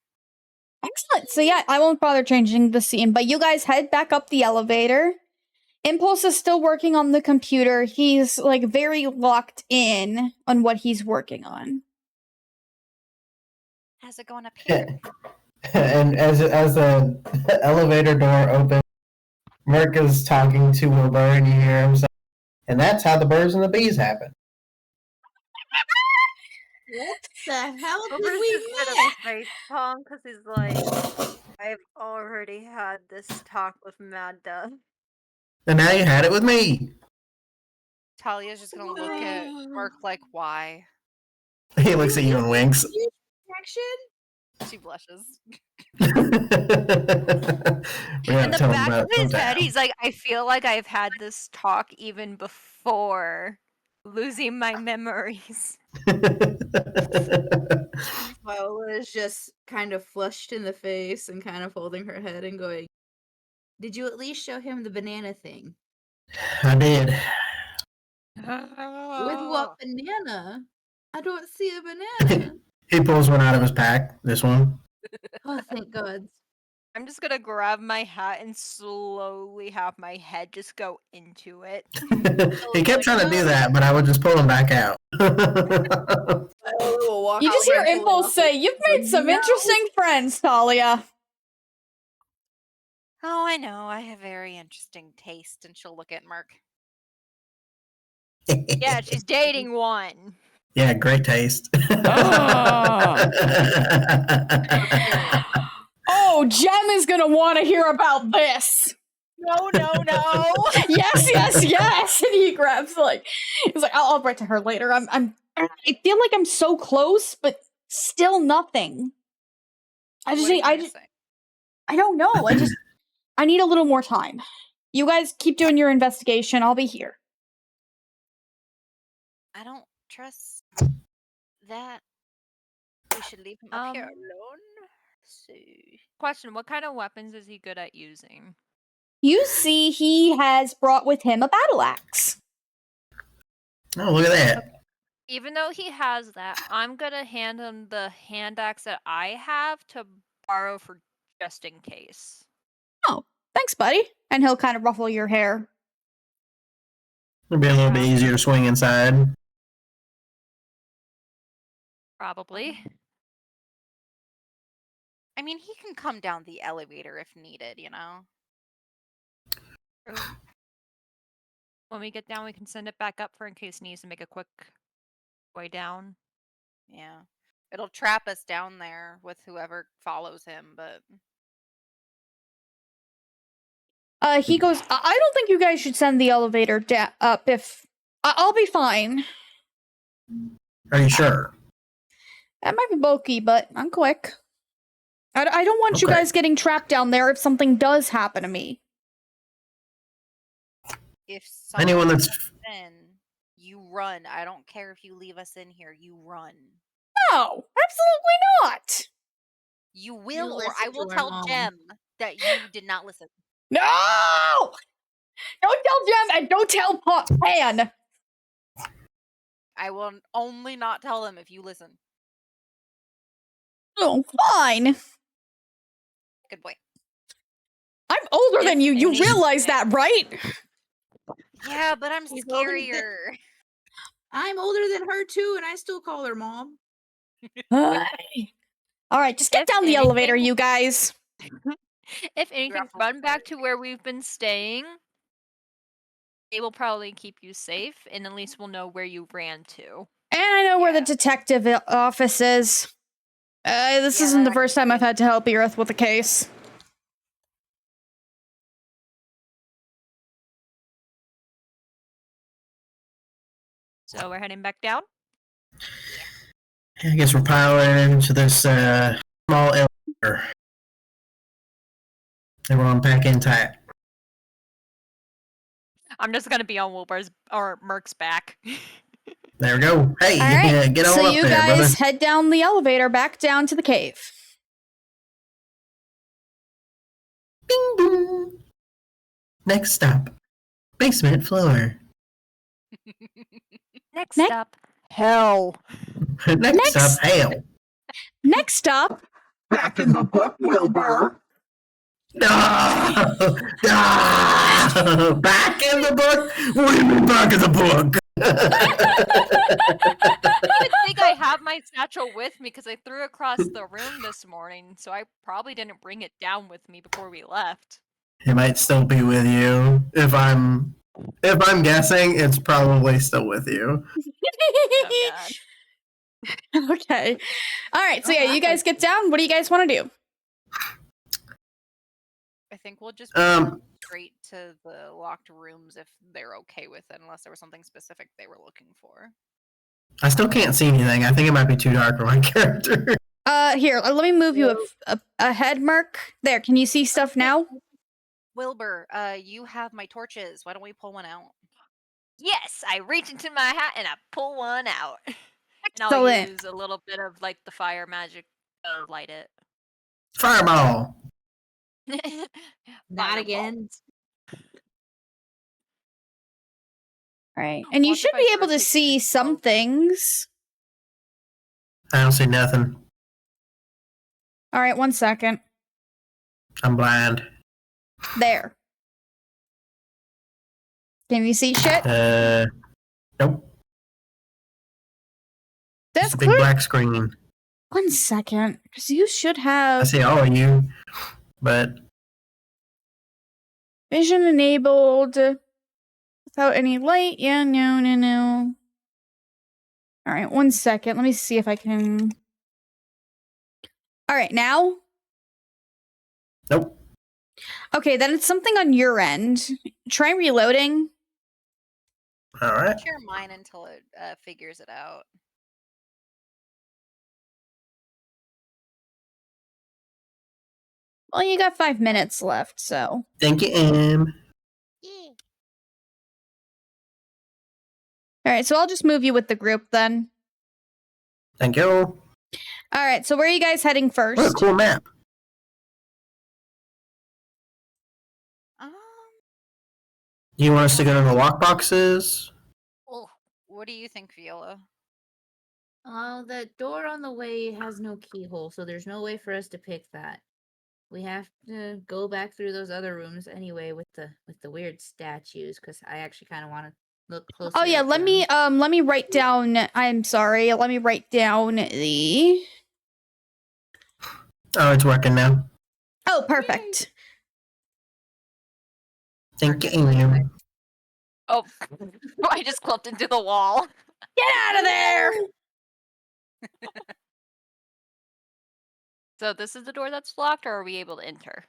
Excellent. So yeah, I won't bother changing the scene, but you guys head back up the elevator. Impulse is still working on the computer. He's like very locked in on what he's working on. How's it going up here? And as the elevator door opens, Merk is talking to Wilbur, and you hear him say, "And that's how the birds and the bees happen." What the hell did Wilbur's we just miss? gonna face palm because he's like, I've already had this talk with Madda. And now you had it with me. Talia's just gonna look at Merk like, why? He looks at you and winks. Action? She blushes. In In the back of his head, he's like, I feel like I've had this talk even before losing my memories. Viola is just kind of flushed in the face and kind of holding her head and going, did you at least show him the banana thing? I did. With what banana? I don't see a banana. He pulls one out of his pack. This one. Oh, thank God. I'm just gonna grab my hat and slowly have my head just go into it. He kept trying to do that, but I would just pull him back out. You just hear Impulse say, "You've made some interesting friends, Talia." Oh, I know. I have very interesting taste. And she'll look at Merk. Yeah, she's dating one. Yeah, great taste. Oh, Jem is gonna want to hear about this. No. Yes. And he grabs he's like, I'll write to her later. I feel like I'm so close, but still nothing. I don't know. I need a little more time. You guys keep doing your investigation. I'll be here. I don't trust that. We should leave him up here alone. So... Question, what kind of weapons is he good at using? You see he has brought with him a battle axe. Oh, look at that. Even though he has that, I'm gonna hand him the hand axe that I have to borrow for just in case. Oh, thanks, buddy. And he'll kind of ruffle your hair. It'll be a little bit easier to swing inside. Probably. I mean, he can come down the elevator if needed, you know? When we get down, we can send it back up for in case he needs to make a quick way down. Yeah. It'll trap us down there with whoever follows him, but... He goes, I don't think you guys should send the elevator up if... I'll be fine. Are you sure? That might be bulky, but I'm quick. I don't want you Okay. guys getting trapped down there if something does happen to me. If Anyone someone that's comes in, you run. I don't care if you leave us in here. You run. No, absolutely not. You will, or listen I to will our tell mom. Jem that you did not listen. No! Don't tell Jem and don't tell Pan. I will only not tell them if you listen. Oh, fine. Good boy. I'm older If than you. You anything- realize that, right? Yeah, but I'm He's older than- scarier. I'm older than her too, and I still call her mom. All right, just get If down the elevator, anything- you guys. If anything, for run back work. to where we've been staying. They will probably keep you safe, and at least we'll know where you ran to. And I know where the Yeah. detective office is. This Yeah, isn't the that first time I've had to help Erith with a case. So we're heading back down. I guess we're piling into this small elevator. Everyone pack in tight. I'm just gonna be on Wilbur's or Merk's back. There we go. Hey, All right, get on so up you there, guys brother. head down the elevator back down to the cave. Bing boom. Next stop, basement floor. Next Next- stop, hell. Next stop, hell. Next stop, Back in the book, Wilbur. No! No! Back in the book? What do you mean back in the book? I think I have my satchel with me because I threw it across the room this morning, so I probably didn't bring it down with me before we left. It might still be with you. If I'm guessing, it's probably still with you. Oh god. Okay. All right, so Oh, yeah, you that's guys get down. What do you guys want to do? I think we'll just straight to the locked rooms if they're okay with it, unless there was something specific they were looking for. I still can't see anything. I think it might be too dark for my character. Here, let me move you ahead, Merk. There, can you see stuff now? Wilbur, you have my torches. Why don't we pull one out? Yes, I reach into my hat and I pull one out. And I'll Excellent. use a little bit of like the fire magic to light it. Fireball. Not again. All right, and you What should if I be able throw to see pictures some of- things. I don't see nothing. All right, 1 second. I'm blind. There. Can you see shit? Nope. That's It's a big clear. black screen. 1 second, because you should I have see all of you, but vision enabled without any light. Yeah, no. All right, 1 second. Let me see if I can. All right, now. nope. Okay, then it's something on your end. Try reloading. All right. Share mine until it figures it out. Well, you got 5 minutes left, so. Thank you, Em. All right, so I'll just move you with the group then. Thank you. All right, so where are you guys heading What a first? cool map. You want us to go to the lockboxes? What do you think, Viola? The door on the way has no keyhole, so there's no way for us to pick that. We have to go back through those other rooms anyway with the weird statues, because I actually kind of want to look closer. Oh yeah, at let me write down. I'm sorry. Let me write down the. Oh, it's working now. Oh, perfect. Thank you, Em. Oh, I just clipped into the wall. Get out of there! So this is the door that's locked, or are we able to enter?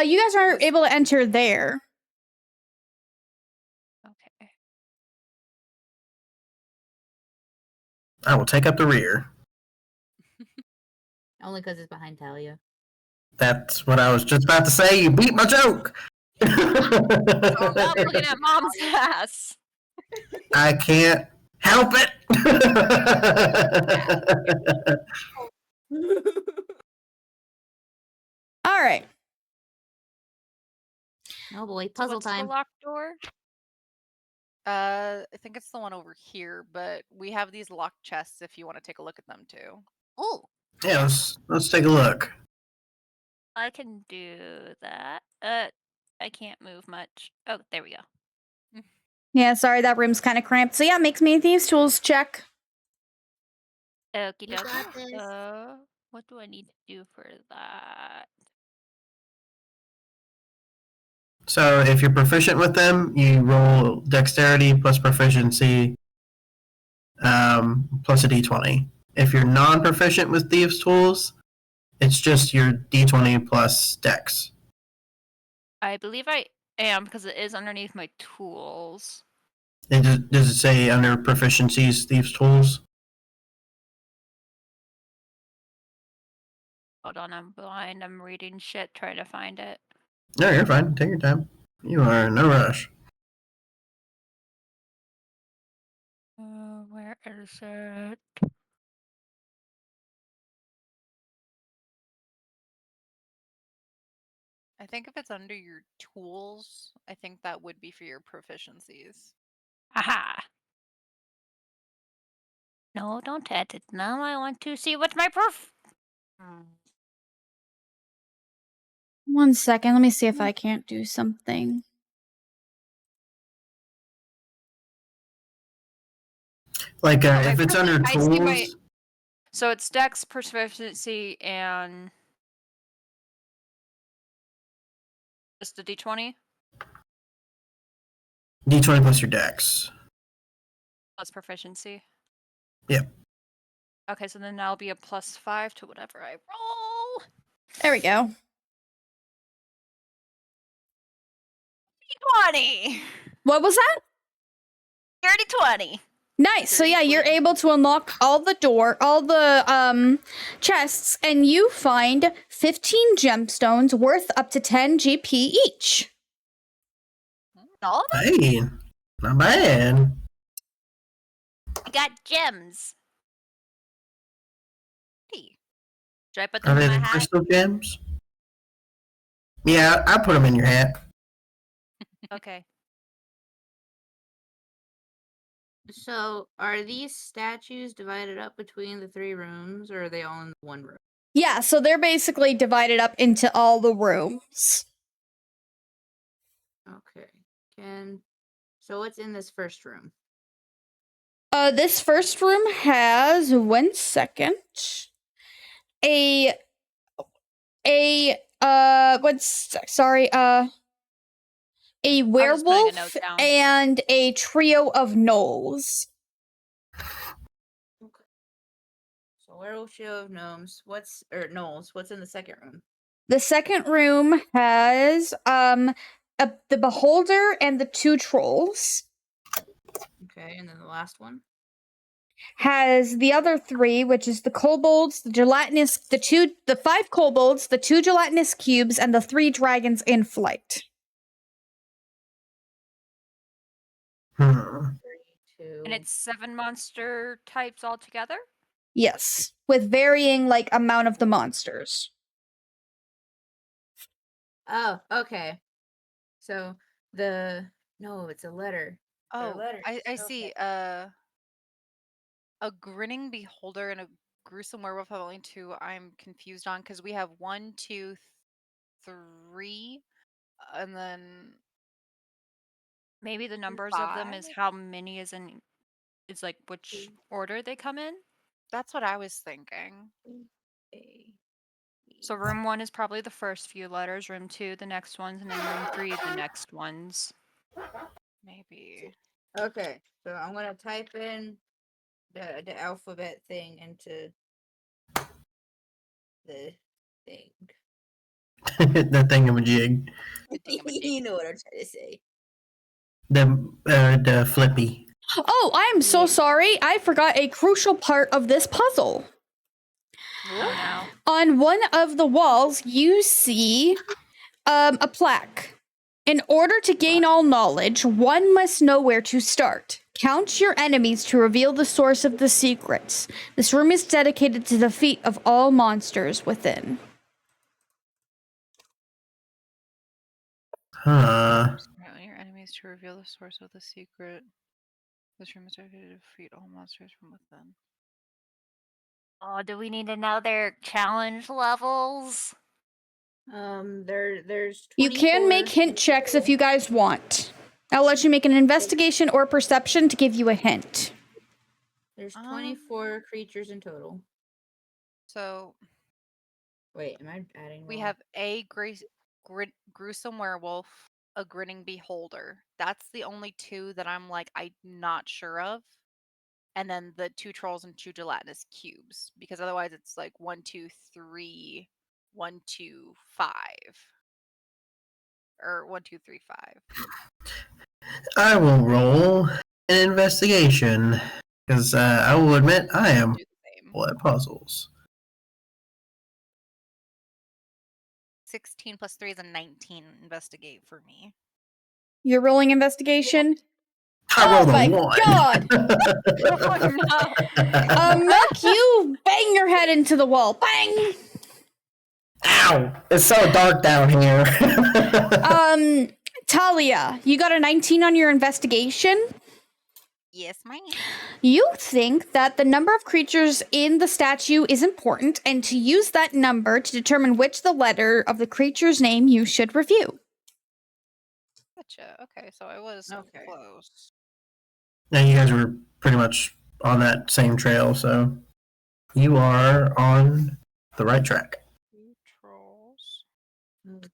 You guys aren't able to enter there. Okay. I will take up the rear. Only because it's behind Talia. That's what I was just about to say. You beat my joke. So I'm not looking at mom's ass. I can't help it. All right. Oh boy, So puzzle what's time. the locked door? I think it's the one over here, but we have these locked chests if you want to take a look at them too. Oh, Yeah, let's take a look. I can do that. I can't move much. Oh, there we go. Yeah, sorry, that room's kind of cramped. So yeah, makes me a thieves' tools check. Okie You got dokie. this. What do I need to do for that? So if you're proficient with them, you roll dexterity plus proficiency plus a d20. If you're non-proficient with thieves' tools, it's just your d20 plus dex. I believe I am because it is underneath my tools. Does it say under proficiencies thieves' tools? Hold on, I'm blind. I'm reading shit, trying to find it. No, you're fine. Take your time. You are in no rush. Where is it? I think if it's under your tools, I think that would be for your proficiencies. Aha! No, don't touch it. Now I want to see what's my proof. 1 second. Let me see if I can't do something. Like I if it's under I see my- tools, So it's dex, proficiency, and just a d20 d20 plus your dex. plus proficiency. Yep. Okay, so then that'll be a +5 to whatever I roll. There we go. D20! What was that? Dirty 20. Nice. So yeah, you're able to unlock all the chests, and you find 15 gemstones worth up to 10 GP each. All of them? Hey, not bad. I got gems. Hey, Should I put Are them they in my the hat? crystal gems? Yeah, I'll put them in your hat. Okay. So, are these statues divided up between the 3 rooms, or are they all in one room? Yeah, so they're basically divided up into all the rooms. Okay. So what's in this first room? This first room has 1 second. A werewolf down. and a trio of gnolls. Okay. So werewolf trio of gnomes. Gnolls. What's in the second room? The second room has the beholder and the 2 trolls. Okay, and then the last one? Has the other 3, which is the kobolds, the 5 kobolds, the 2 gelatinous cubes, and the 3 dragons in flight. 3, 2. And it's 7 monster types altogether? Yes, with varying amount of the monsters. Oh, okay. So it's a letter. They're oh, letters. I see. A grinning beholder and a gruesome werewolf have only 2. I'm confused on because we have 1, 2, 3, and then Maybe the numbers of them is 5? how many is like which order they come in. That's what I was thinking. So room 1 is probably the first few letters, room 2 the next ones, and then room 3 the next ones. Maybe. Okay, so I'm gonna type in the alphabet thing into the thing. The thingamajig. You know what I'm trying to say. The flippy. Oh, I am so sorry. I forgot a crucial part of this puzzle. Oh no. On one of the walls, you see a plaque. In order to gain all knowledge, one must know where to start. Count your enemies to reveal the source of the secrets. This room is dedicated to the feat of all monsters within. Huh. Count your enemies to reveal the source of the secret. This room is dedicated to defeat all monsters from within. Oh, do we need to know their challenge levels? There's 24... You can make hint checks if you guys want. I'll let you make an investigation or perception to give you a hint. There's 24 creatures in total. So Wait, am I adding we more? have a gruesome werewolf, a grinning beholder. That's the only two that I'm not sure of. And then the 2 trolls and 2 gelatinous cubes, because otherwise it's 1, 2, 3, 1, 2, 5, or 1, 2, 3, 5. I will roll an investigation because I will admit I am Do the same. awful at puzzles. 16 plus 3 is a 19. Investigate for me. You're rolling investigation? I rolled my a 1. God! Oh no. Merk, you bang your head into the wall. Bang! Ow! It's so dark down here. Talia, you got a 19 on your investigation? Yes, ma'am. You think that the number of creatures in the statue is important, and to use that number to determine which the letter of the creature's name you should review. Gotcha. Okay, so I was close. And you guys were pretty much on that same trail, so you are on the right track. 2 trolls.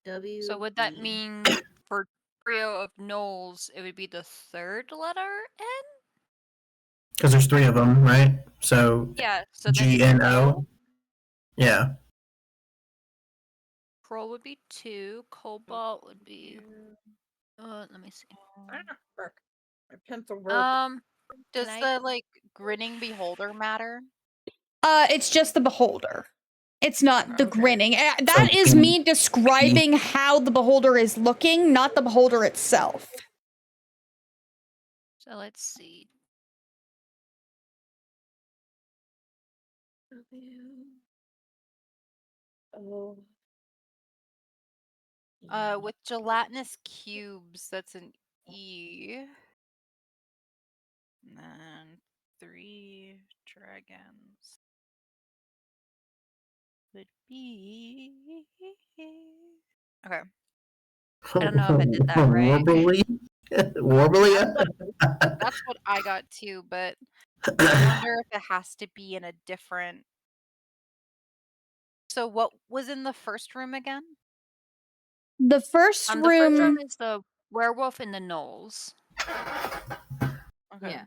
W. So would that mean for trio of gnolls, it would be the 3rd letter N? Because there's 3 of them, right? So Yeah. So G N O. Yeah. Troll would be 2. Cobalt would be. Let me see. Work. My pencil work. Does Can the grinning beholder matter? It's just the beholder. It's not the Okay. grinning. That So is me describing how the beholder is looking, not the beholder itself. So let's see. Oh. With gelatinous cubes, that's an E. And then 3 dragons would be. Okay. I don't know if I did that right. Warbly? That's what I got too, but I wonder if it has to be in a different. So what was in the first room again? The first The first room. room is the werewolf and the gnolls. Okay. Yeah.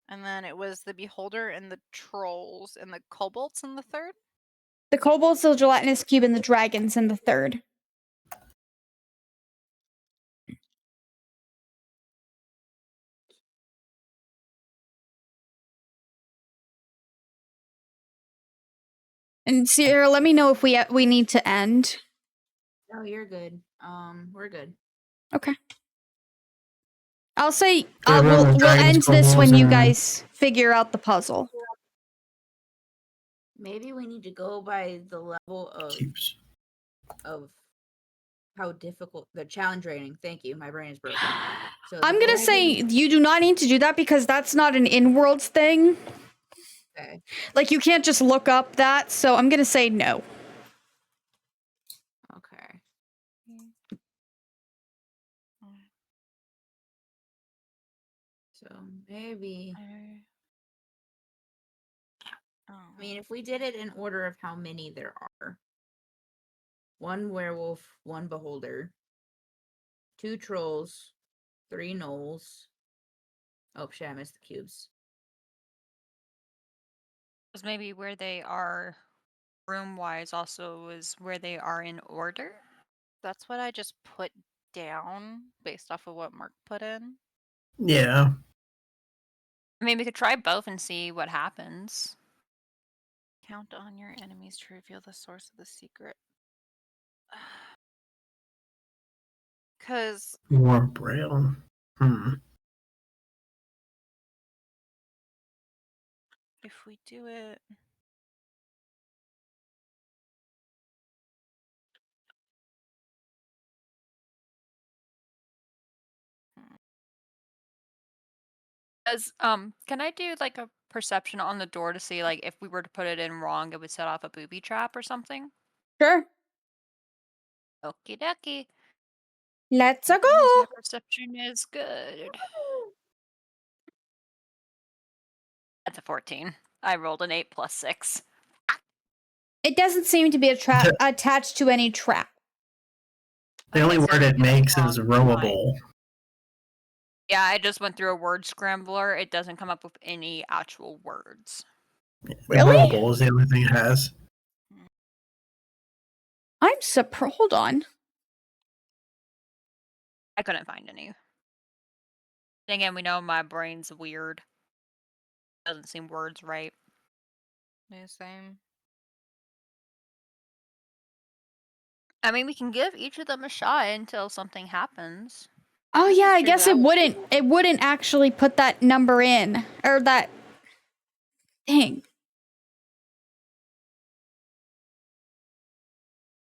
And then it was the beholder and the trolls and the kobolds in the third? The kobolds, the gelatinous cube, and the dragons in the third. And Sierra, let me know if we need to end. No, you're good. We're good. Okay. I'll say Yeah, we'll dragons, end this kobolds, when you and guys figure out the puzzle. Maybe we need to go by the level cubes. of how difficult the challenge rating. Thank you. My brain is broken. So I'm gonna say you do not need to do that because that's not an in-worlds thing. Okay. Like you can't just look up that, so I'm gonna say no. Okay. So maybe. I mean, if we did it in order of how many there are: 1 werewolf, 1 beholder, 2 trolls, 3 gnolls. Oh shit! I missed the cubes. Because maybe where they are room-wise also is where they are in order. That's what I just put down based off of what Mark put in. Yeah. I mean, we could try both and see what happens. Count on your enemies to reveal the source of the secret. Because War Braille. if we do it. Can I do like a perception on the door to see like if we were to put it in wrong, it would set off a booby trap or something? Sure. Okie dokie. Let's That go. means my perception is good. That's a 14. I rolled an 8 plus 6. It doesn't seem to be a trap attached to any trap. The only Okay, so word if it we get makes is wrong, fine. rowable. Yeah, I just went through a word scrambler. It doesn't come up with any actual words. Really? Rowable is the only thing it has. I'm surprised. Hold on. I couldn't find any. And again, we know my brain's weird. Doesn't seem words right. Yeah, same. I mean, we can give each of them a shot until something happens. Oh This yeah, is I true, guess but I it would- wouldn't. It wouldn't actually put that number in or that thing.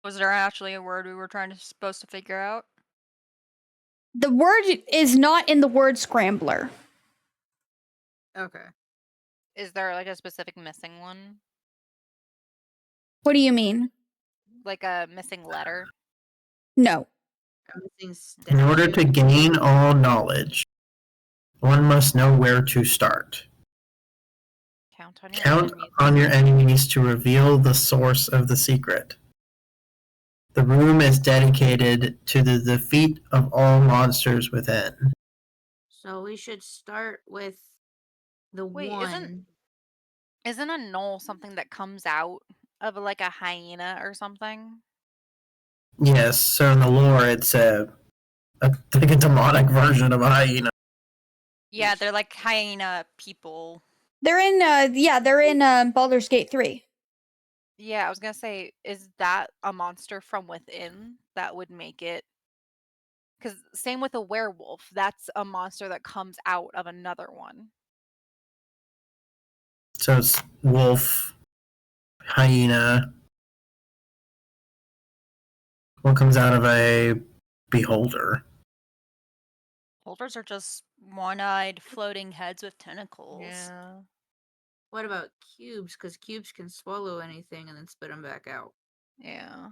Was there actually a word we were supposed to figure out? The word is not in the word scrambler. Okay. Is there like a specific missing one? What do you mean? Like a missing letter? No. I'm missing In order to statue. gain all knowledge, one must know where to start. Count on your Count enemies. on your enemies to reveal the source of the secret. The room is dedicated to the defeat of all monsters within. So we should start with the Wait, one. Isn't a knoll something that comes out of like a hyena or something? Yes, so in the lore, it's like a demonic version of a hyena. Yeah, they're like hyena people. They're in Baldur's Gate 3. Yeah, I was gonna say, is that a monster from within that would make it? Because same with a werewolf, that's a monster that comes out of another one. So it's wolf, hyena. What comes out of a beholder? Holders are just one-eyed floating heads with tentacles. Yeah. What about cubes? Because cubes can swallow anything and then spit them back out. Yeah.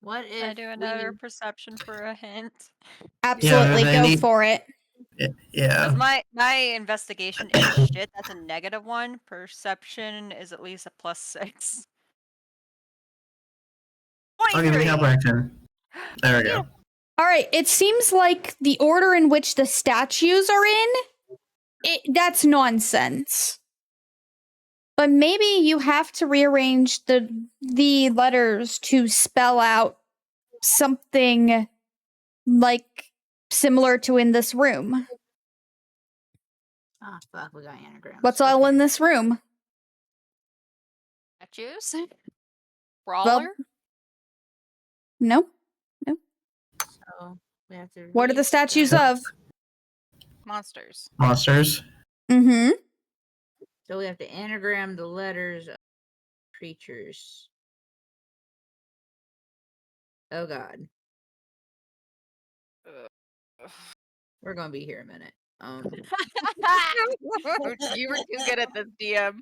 What Can I if do another we... perception for a hint? Absolutely, they go need- for it. Yeah. Because my investigation is shit. That's a -1. Perception is at least a +6. I'll give you the help 23. action. There we go. All right, it seems like the order in which the statues are in, that's nonsense. But maybe you have to rearrange the letters to spell out something like similar to in this room. Ah, fuck, we got anagrams. What's all Okay. in this room? Statues? Brawler? No. So we have to What are the read statues the- of? Monsters. Monsters. Mm-hmm. So we have to anagram the letters of creatures. Oh god. We're gonna be here a minute. You were too good at this, DM.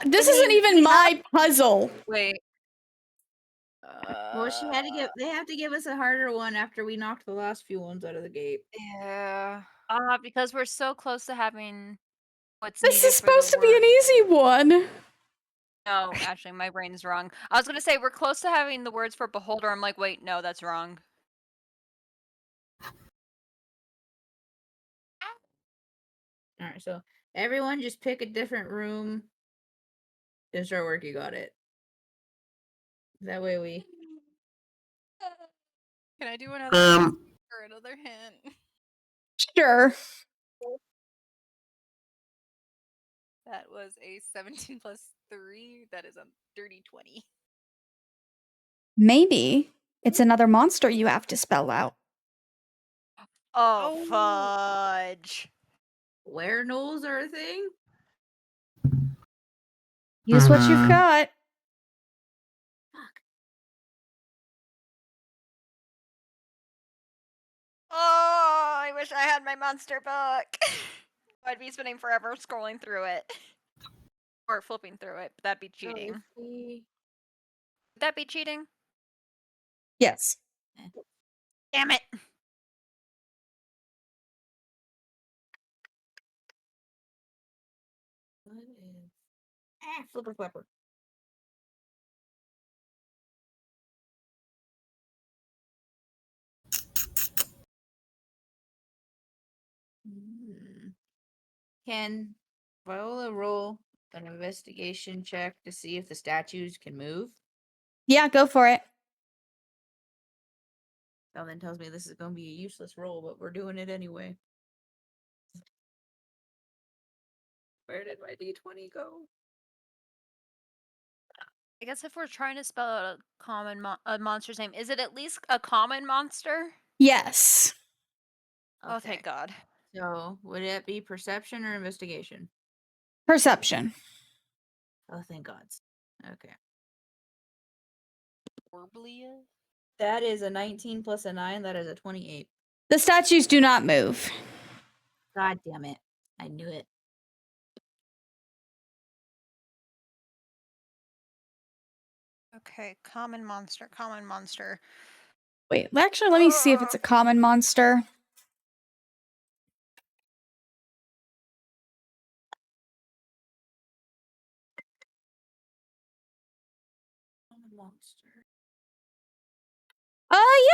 This isn't even my puzzle. Wait. Well, they have to give us a harder one after we knocked the last few ones out of the gate. Yeah. Because we're so close to having what's This needed is for the supposed to be an word. easy one. No, actually, my brain's wrong. I was gonna say we're close to having the words for beholder. I'm like, wait, no, that's wrong. Alright, so everyone just pick a different room and start working on it. That way we... Can I do another or another hint? Sure. That was a 17 plus 3. That is a dirty 20. Maybe it's another monster you have to spell out. Oh, Oh. fudge. Where knolls are a thing? Use what you've Mhm. got. Oh, I wish I had my monster book. I'd be spending forever scrolling through it. Or flipping through it, but that'd be cheating. Would that be cheating? Yes. Damn it. What is... flipper flapper. Can Viola roll an investigation check to see if the statues can move? Yeah, go for it. That then tells me this is going to be a useless roll, but we're doing it anyway. Where did my d20 go? I guess if we're trying to spell out a common a monster's name, is it at least a common monster? Yes. Oh, thank God. So, would it be perception or investigation? Perception. Oh, thank God. Okay. Orblia? That is a 19 plus a 9. That is a 28. The statues do not move. God damn it. I knew it. Okay, common monster, common monster. Wait, actually, let me see if it's a common monster. Monster.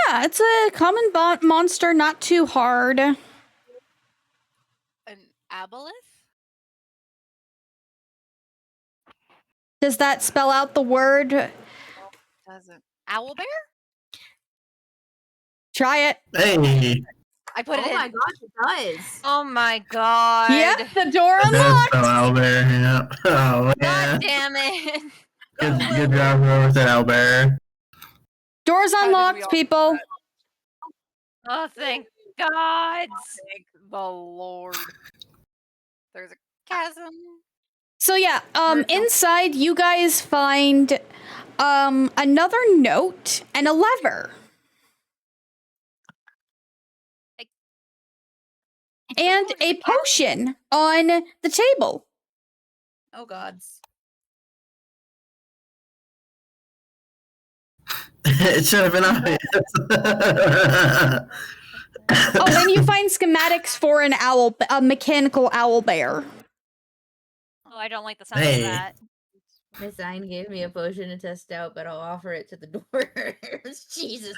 Yeah, it's a common monster, not too hard. An aboleth? Does that spell out the word? Doesn't. Owlbear? Try it. Hey, I put it in. Oh my gosh, it does. Oh my God. Yeah, the door it does unlocked. spell Albert. Yeah. Oh yeah. God damn it. Good job, whoever said Albert. Doors How did we unlocked, all people. Oh, thank God. Thank the Lord. There's a chasm. So yeah, Merk, don't- inside you guys find another note and a lever. And a potion on the table. Oh gods. It should have been obvious. Oh, and you find schematics for a mechanical owl bear. Oh, I don't like the sound Hey. of that. Miss Zine gave me a potion to test out, but I'll offer it to the dwarves. Jesus.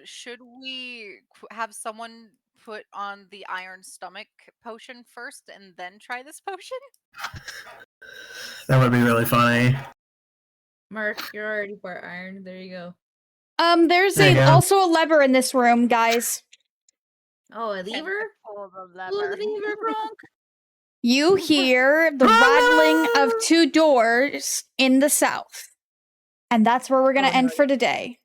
Should we have someone put on the iron stomach potion first and then try this potion? That would be really funny. Merk, you're already part iron. There you go. There's There you go. also a lever in this room, guys. Oh, a lever? Pull the Pull the lever. lever, Gronk. You hear the rattling of two doors in the south. And that's where we're going to Oh, end no. for today.